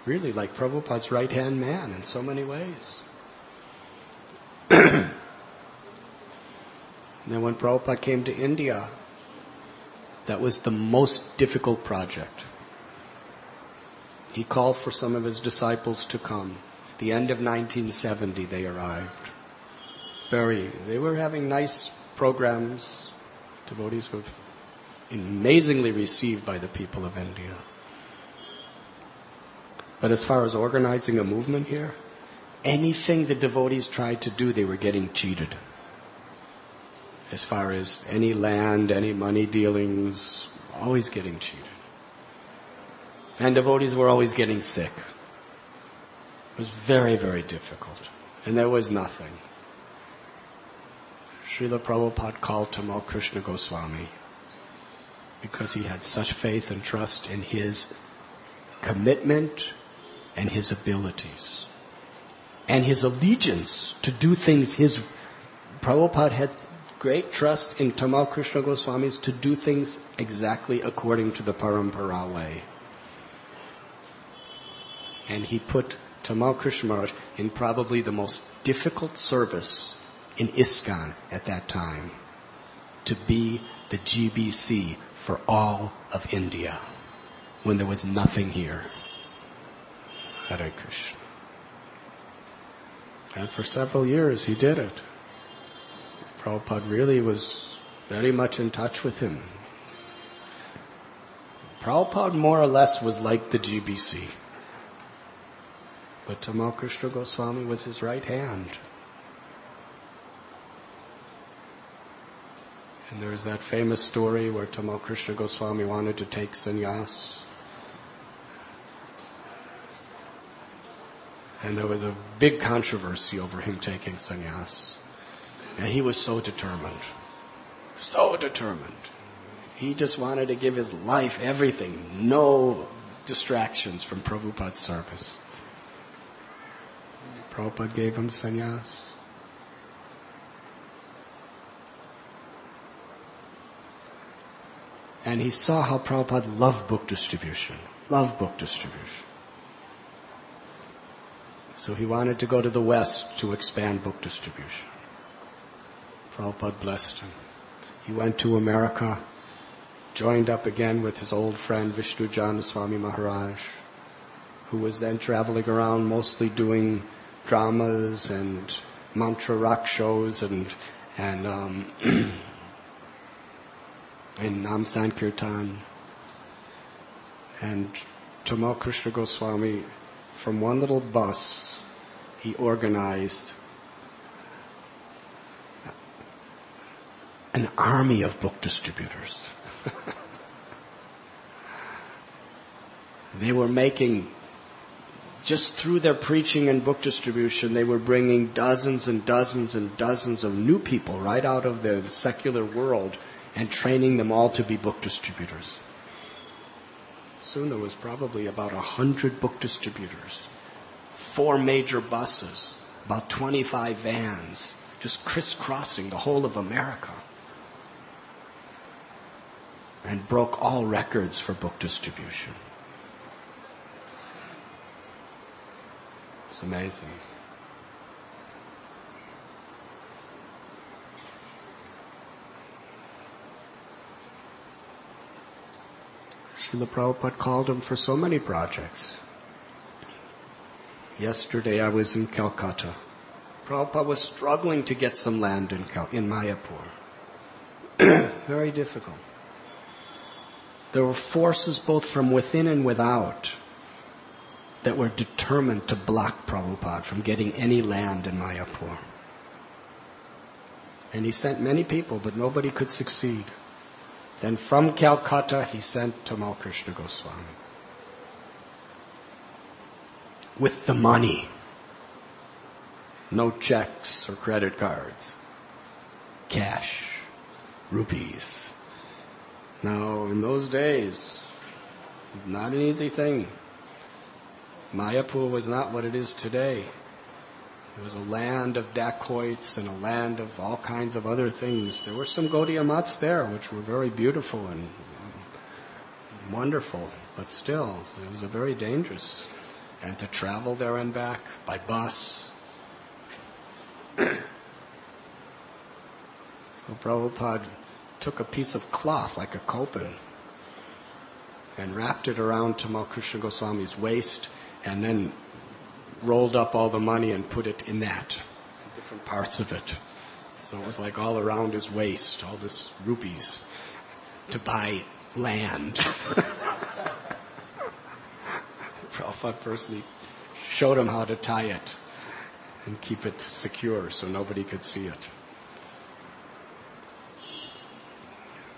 really like Prabhupada's right-hand man in so many ways. And then when Prabhupada came to India, that was the most difficult project. He called for some of his disciples to come. At the end of 1970 they arrived. They were having nice programs. Devotees were amazingly received by the people of India. But as far as organizing a movement here, anything the devotees tried to do, they were getting cheated. As far as any land, any money dealings, always getting cheated. And devotees were always getting sick. It was very, very difficult. And there was nothing. Srila Prabhupada called Tamal Krishna Goswami because he had such faith and trust in his commitment and his abilities. And his allegiance to do things Prabhupada had great trust in Tamal Krishna Goswamis to do things exactly according to the Parampara way. And he put Tamal Krishna Maharaj in probably the most difficult service in ISKCON at that time, to be the GBC for all of India, when there was nothing here. Hare Krishna. And for several years he did it. Prabhupada really was very much in touch with him. Prabhupada more or less was like the GBC. But Tamal Krishna Goswami was his right hand. And there's that famous story where Tamal Krishna Goswami wanted to take sannyas. And there was a big controversy over him taking sannyas. And he was so determined. So determined. He just wanted to give his life, everything. No distractions from Prabhupada's service. Prabhupada gave him sannyas. And he saw how Prabhupada loved book distribution. Loved book distribution. So he wanted to go to the West to expand book distribution. Prabhupada blessed him. He went to America, joined up again with his old friend Vishnu Jana Swami Maharaj, who was then traveling around mostly doing dramas and mantra rock shows and Nam Sankirtan. And Tamal Krishna Goswami, from one little bus, he organized an army of book distributors. They were making, just through their preaching and book distribution, they were bringing dozens and dozens and dozens of new people right out of the secular world and training them all to be book distributors. Soon there was probably about 100 book distributors, 4 major buses, about 25 vans, just crisscrossing the whole of America, and broke all records for book distribution. It's amazing. Srila Prabhupada called him for so many projects. Yesterday I was in Calcutta Prabhupada was struggling to get some land in Mayapur. Very difficult. There were forces both from within and without that were determined to block Prabhupada from getting any land in Mayapur. And he sent many people, but nobody could succeed. Then from Calcutta, he sent Tamal Krishna Goswami with the money. No checks or credit cards. Cash. Rupees. Now, in those days, not an easy thing. Mayapur was not what it is today. It was a land of dacoits and a land of all kinds of other things. There were some Gaudiya Mats there, which were very beautiful and wonderful, but still, it was a very dangerous. And to travel there and back by bus. So Prabhupada took a piece of cloth, like a kopan, and wrapped it around Tamal Krishna Goswami's waist, and then rolled up all the money and put it in that, different parts of it. So it was like all around his waist, all this rupees, to buy land. Prabhupada personally showed him how to tie it and keep it secure so nobody could see it.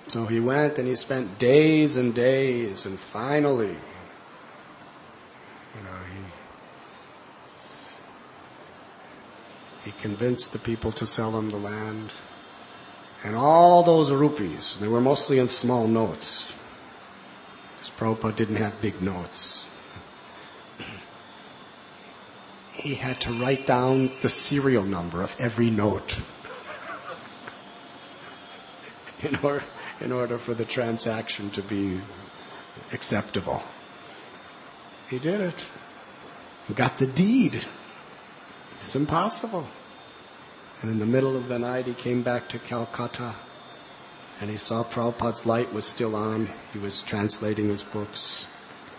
So he went and he spent days and days, and finally, he convinced the people to sell him the land. And all those rupees, they were mostly in small notes, because Prabhupada didn't have big notes. He had to write down the serial number of every note in order for the transaction to be acceptable. He did it. He got the deed. It's impossible. And in the middle of the night, he came back to Calcutta, and he saw Prabhupada's light was still on. He was translating his books.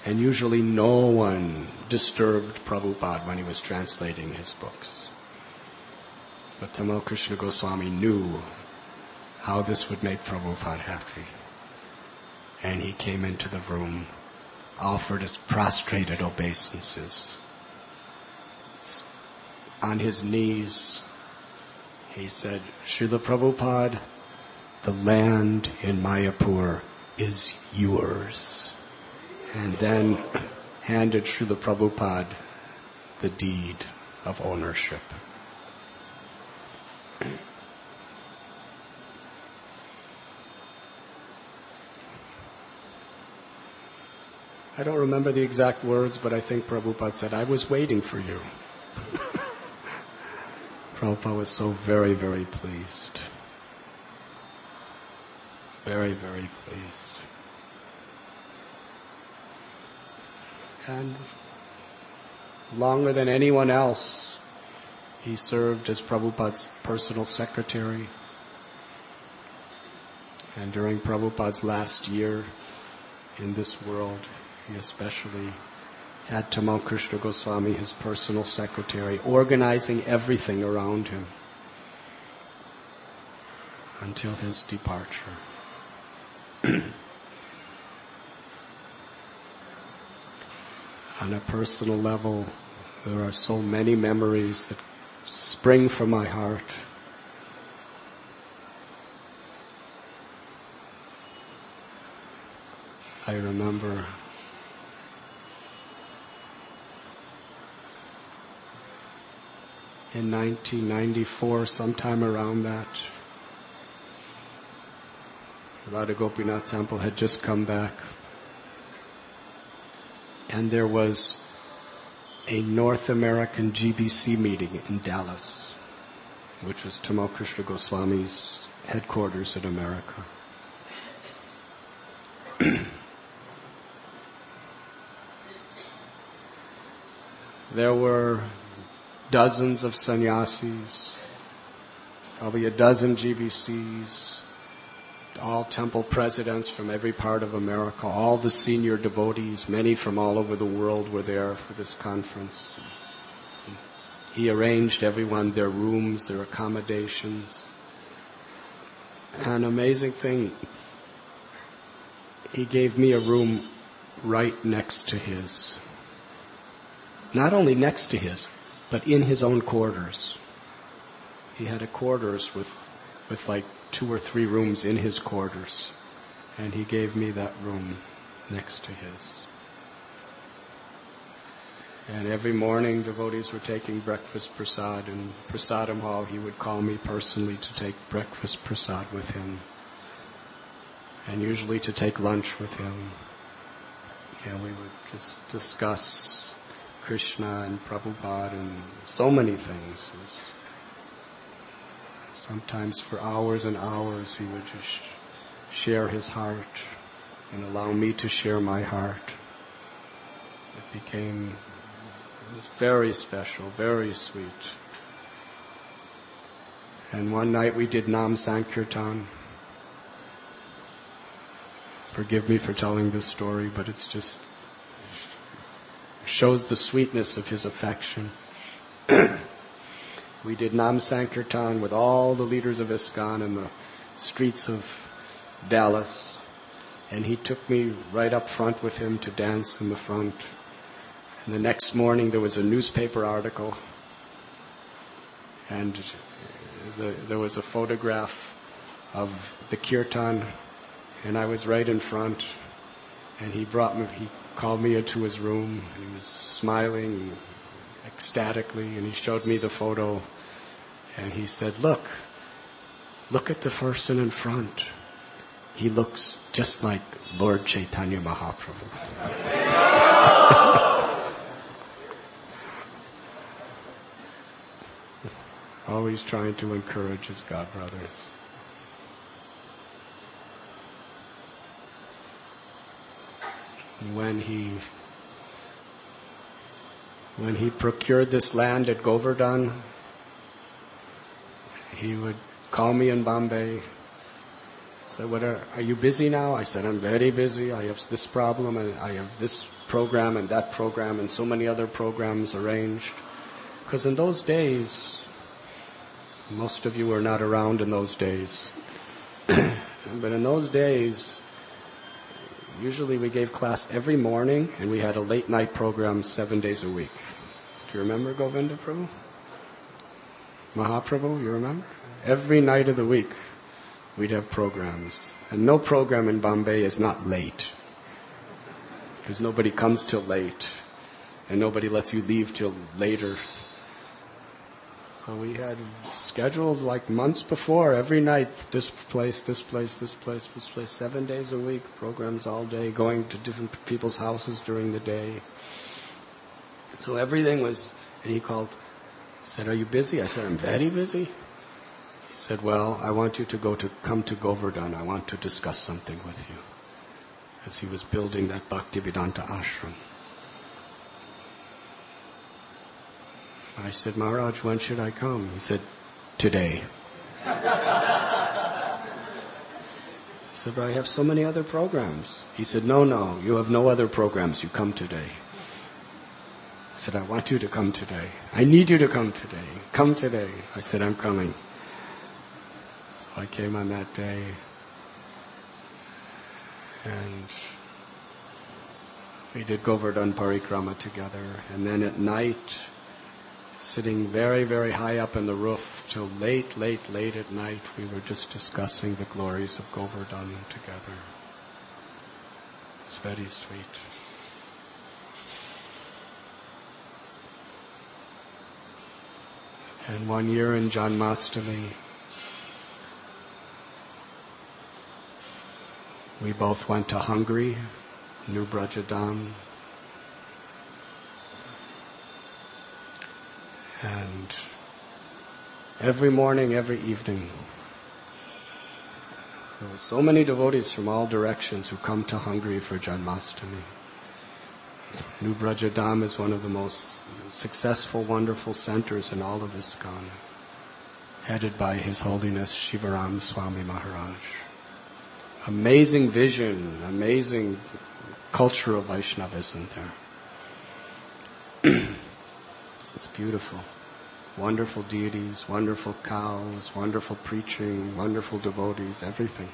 And usually no one disturbed Prabhupada when he was translating his books. But Tamal Krishna Goswami knew how this would make Prabhupada happy. And he came into the room, offered his prostrated obeisances. On his knees, he said, Srila Prabhupada, the land in Mayapur is yours. And then handed Srila Prabhupada the deed of ownership. I don't remember the exact words, but I think Prabhupada said, I was waiting for you. Prabhupada was so very, very pleased. Very, very pleased. And longer than anyone else, he served as Prabhupada's personal secretary. And during Prabhupada's last year in this world, he especially had Tamal Krishna Goswami, his personal secretary, organizing everything around him until his departure. On a personal level, there are so many memories that spring from my heart. I remember in 1994, sometime around that, Radha Gopinath Temple had just come back. And there was a North American GBC meeting in Dallas, which was Tamal Krishna Goswami's headquarters in America. There were dozens of sannyasis, probably a dozen GBCs, all temple presidents from every part of America, all the senior devotees, many from all over the world were there for this conference. He arranged everyone, their rooms, their accommodations. An amazing thing, he gave me a room right next to his. Not only next to his, but in his own quarters. He had a quarters with like 2 or 3 rooms in his quarters. And he gave me that room next to his. And every morning devotees were taking breakfast prasad. In Prasadam Hall, he would call me personally to take breakfast prasad with him. And usually to take lunch with him. And we would just discuss Krishna and Prabhupada and so many things. Sometimes for hours and hours he would just share his heart and allow me to share my heart. It was very special, very sweet. And one night we did Nam Sankirtan. Forgive me for telling this story, but it's just shows the sweetness of his affection. We did Nam Sankirtan with all the leaders of ISKCON in the streets of Dallas, and he took me right up front with him to dance in the front. And the next morning there was a newspaper article, and there was a photograph of the kirtan, and I was right in front, and he called me into his room, and he was smiling ecstatically, and he showed me the photo, and he said, look at the person in front. He looks just like Lord Chaitanya Mahaprabhu. Always trying to encourage his God brothers. When he procured this land at Govardhan, he would call me in Bombay. Said, are you busy now? I said, I'm very busy. I have this problem, and I have this program and that program and so many other programs arranged. Because in those days, most of you were not around in those days. But in those days, usually we gave class every morning, and we had a late night program 7 days a week. Do you remember Govinda Prabhu? Mahaprabhu, you remember? Every night of the week we'd have programs. And no program in Bombay is not late. Because nobody comes till late. And nobody lets you leave till later. So we had scheduled like months before, every night, this place, 7 days a week, programs all day, going to different people's houses during the day. So everything was, and he said, are you busy? I said, I'm very busy. He said, well, I want you to come to Govardhan. I want to discuss something with you. As he was building that Bhaktivedanta ashram. I said, Maharaj, when should I come? He said, today. He said, but I have so many other programs. He said, no, you have no other programs. You come today. I said, I want you to come today. I need you to come today. Come today. I said, I'm coming. So I came on that day. And we did Govardhan Parikrama together. And then at night, sitting very, very high up in the roof till late at night, we were just discussing the glories of Govardhan together. It's very sweet. And one year in Janmashtami, we both went to Hungary, New Brajadam. And every morning, every evening, there were so many devotees from all directions who come to Hungary for Janmashtami. New Brajadam is one of the most successful, wonderful centers in all of ISKCON, headed by His Holiness Shivaram Swami Maharaj. Amazing vision, amazing culture of Vaishnavism there. It's beautiful. wonderful deities, wonderful cows, wonderful preaching, wonderful devotees, everything.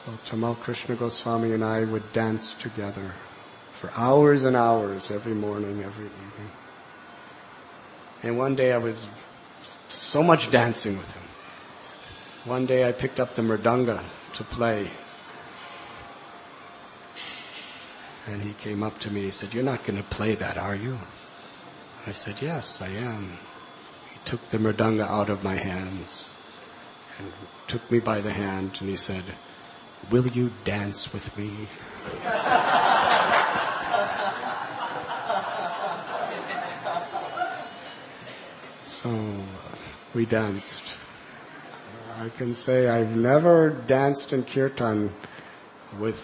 So Tamal Krishna Goswami and I would dance together for hours and hours, every morning, every evening. And one day I was so much dancing with him. One day I picked up the mridanga to play. And he came up to me and he said, "You're not going to play that, are you?" I said, "Yes, I am." He took the mridanga out of my hands and took me by the hand and he said, "Will you dance with me?" So we danced. I can say I've never danced in kirtan with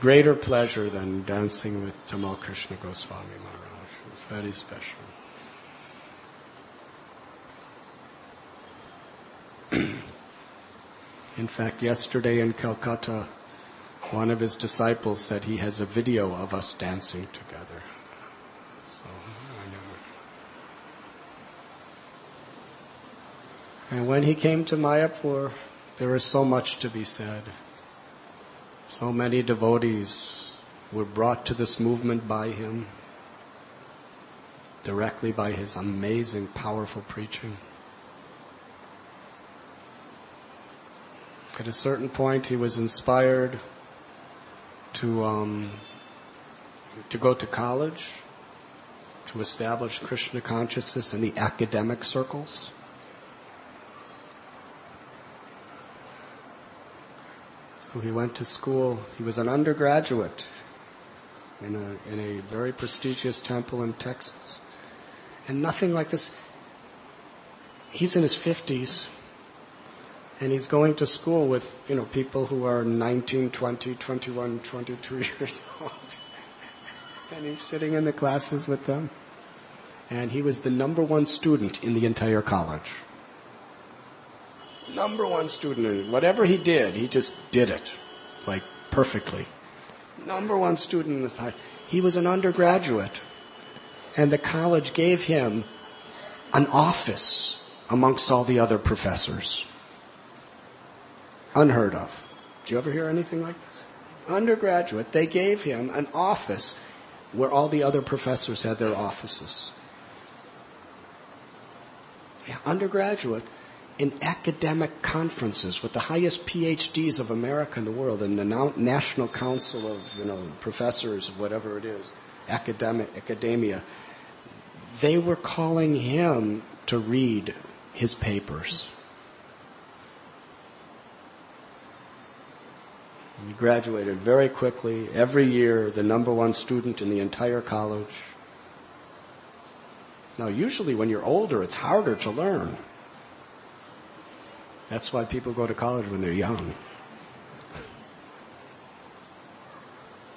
greater pleasure than dancing with Tamal Krishna Goswami Maharaj. It was very special. In fact, yesterday in Calcutta, one of his disciples said he has a video of us dancing together. So I never. And when he came to Mayapur, there was so much to be said. So many devotees were brought to this movement by him, directly by his amazing, powerful preaching. At a certain point, he was inspired to go to college, to establish Krishna consciousness in the academic circles. So he went to school. He was an undergraduate in a very prestigious temple in Texas. And nothing like this. He's in his 50s. And he's going to school with, people who are 19, 20, 21, 22 years old. And he's sitting in the classes with them. And he was the number one student in the entire college. Number one student. And whatever he did, he just did it, like perfectly. Number one student in the time. He was an undergraduate. And the college gave him an office amongst all the other professors. Unheard of. Did you ever hear anything like this? Undergraduate, they gave him an office where all the other professors had their offices. Yeah, undergraduate in academic conferences with the highest PhDs of America and the world, and the National Council of professors, whatever it is, academia. They were calling him to read his papers. He graduated very quickly, every year the number one student in the entire college. Now usually when you're older, it's harder to learn. That's why people go to college when they're young.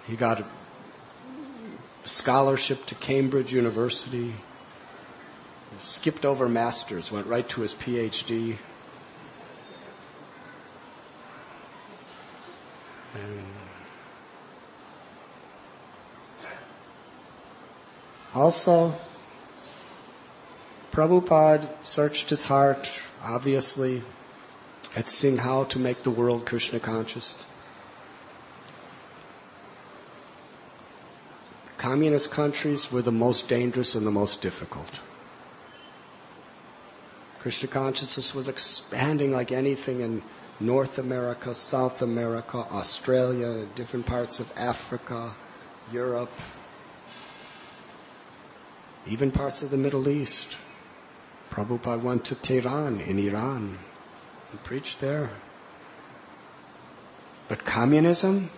He got a scholarship to Cambridge University, skipped over masters, went right to his PhD. And also, Prabhupada searched his heart, obviously, at seeing how to make the world Krishna conscious. The communist countries were the most dangerous and the most difficult. Krishna consciousness was expanding like anything in North America, South America, Australia, different parts of Africa, Europe, even parts of the Middle East. Prabhupada went to Tehran in Iran and preached there. But communism,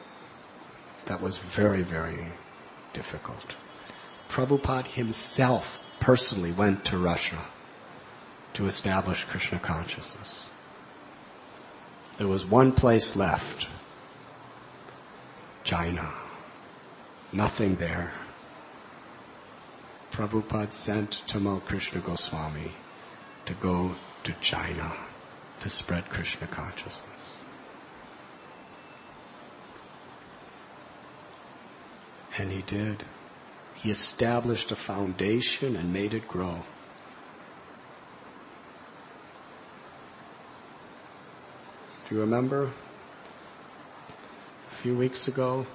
that was very, very difficult. Prabhupada himself personally went to Russia to establish Krishna consciousness. There was one place left. China. Nothing there. Prabhupada sent Tamal Krishna Goswami to go to China to spread Krishna consciousness. And he did. He established a foundation and made it grow. Do you remember? A few weeks ago,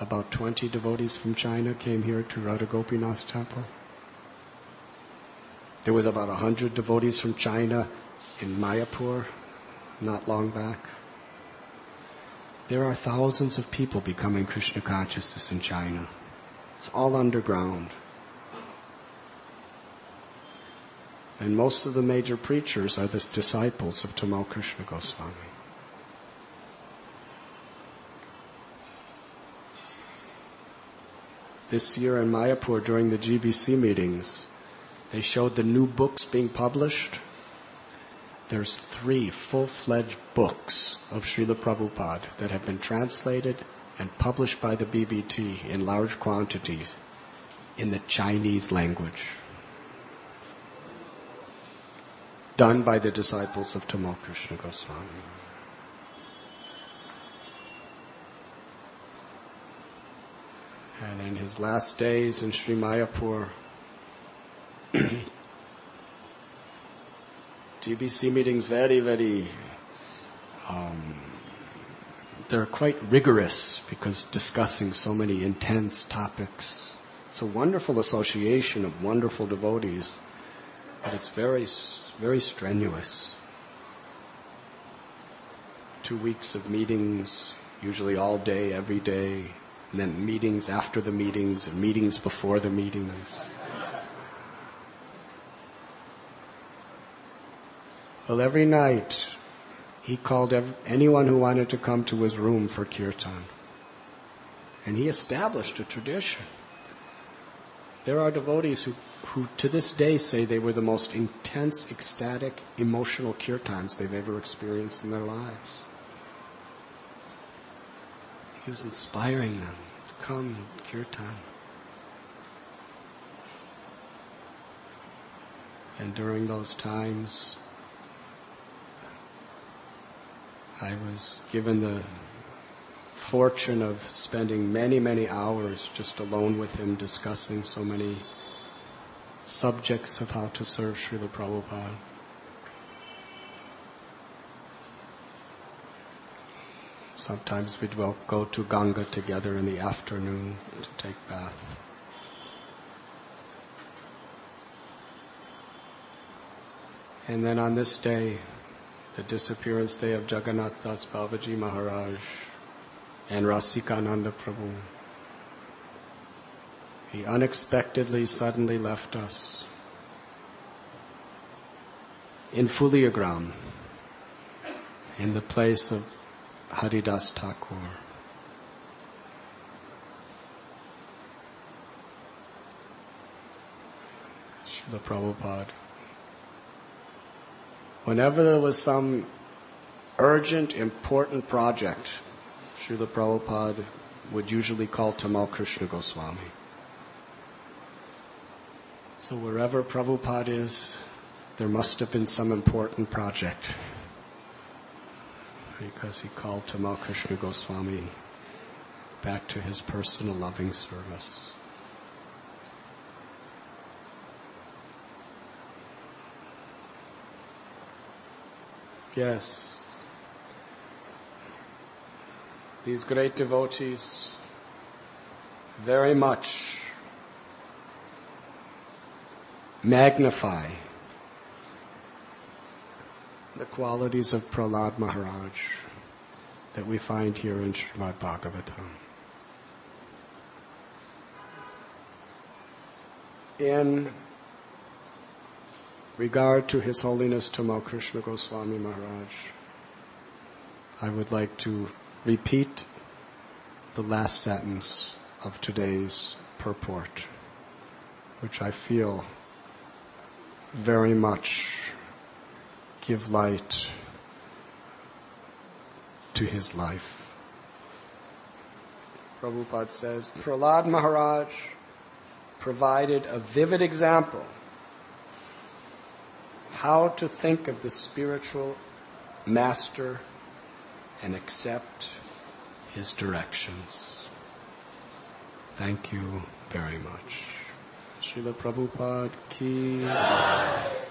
about 20 devotees from China came here to Radha Gopinath Temple. There was about 100 devotees from China in Mayapur not long back. There are thousands of people becoming Krishna consciousness in China. It's all underground. And most of the major preachers are the disciples of Tamal Krishna Goswami. This year in Mayapur during the GBC meetings, they showed the new books being published. There's 3 full-fledged books of Srila Prabhupada that have been translated and published by the BBT in large quantities in the Chinese language, done by the disciples of Tamal Krishna Goswami. And in his last days in Sri Mayapur, GBC meetings they're quite rigorous because discussing so many intense topics. It's a wonderful association of wonderful devotees, but it's very, very strenuous. 2 weeks of meetings, usually all day, every day, and then meetings after the meetings and meetings before the meetings. Well, every night he called anyone who wanted to come to his room for kirtan. And he established a tradition. There are devotees who to this day say they were the most intense, ecstatic, emotional kirtans they've ever experienced in their lives. He was inspiring them to come kirtan. And during those times, I was given the fortune of spending many, many hours just alone with him, discussing so many subjects of how to serve Srila Prabhupada. Sometimes we'd go to Ganga together in the afternoon to take bath. And then on this day, the disappearance day of Jagannath Das Babaji Maharaj and Rasikananda Prabhu, he unexpectedly, suddenly left us in Fuliagram, in the place of Haridas Thakur. Srila Prabhupada. Whenever there was some urgent, important project, Srila Prabhupada would usually call Tamal Krishna Goswami. So wherever Prabhupada is, there must have been some important project, because he called Tamal Krishna Goswami back to his personal loving service. Yes, these great devotees very much magnify the qualities of Prahlad Maharaj that we find here in Srimad Bhagavatam. In regard to His Holiness Tamal Krishna Goswami Maharaj, I would like to repeat the last sentence of today's purport, which I feel very much give light to his life. Prabhupada says, Prahlad Maharaj provided a vivid example how to think of the spiritual master and accept his directions. Thank you very much. Srila Prabhupada ki.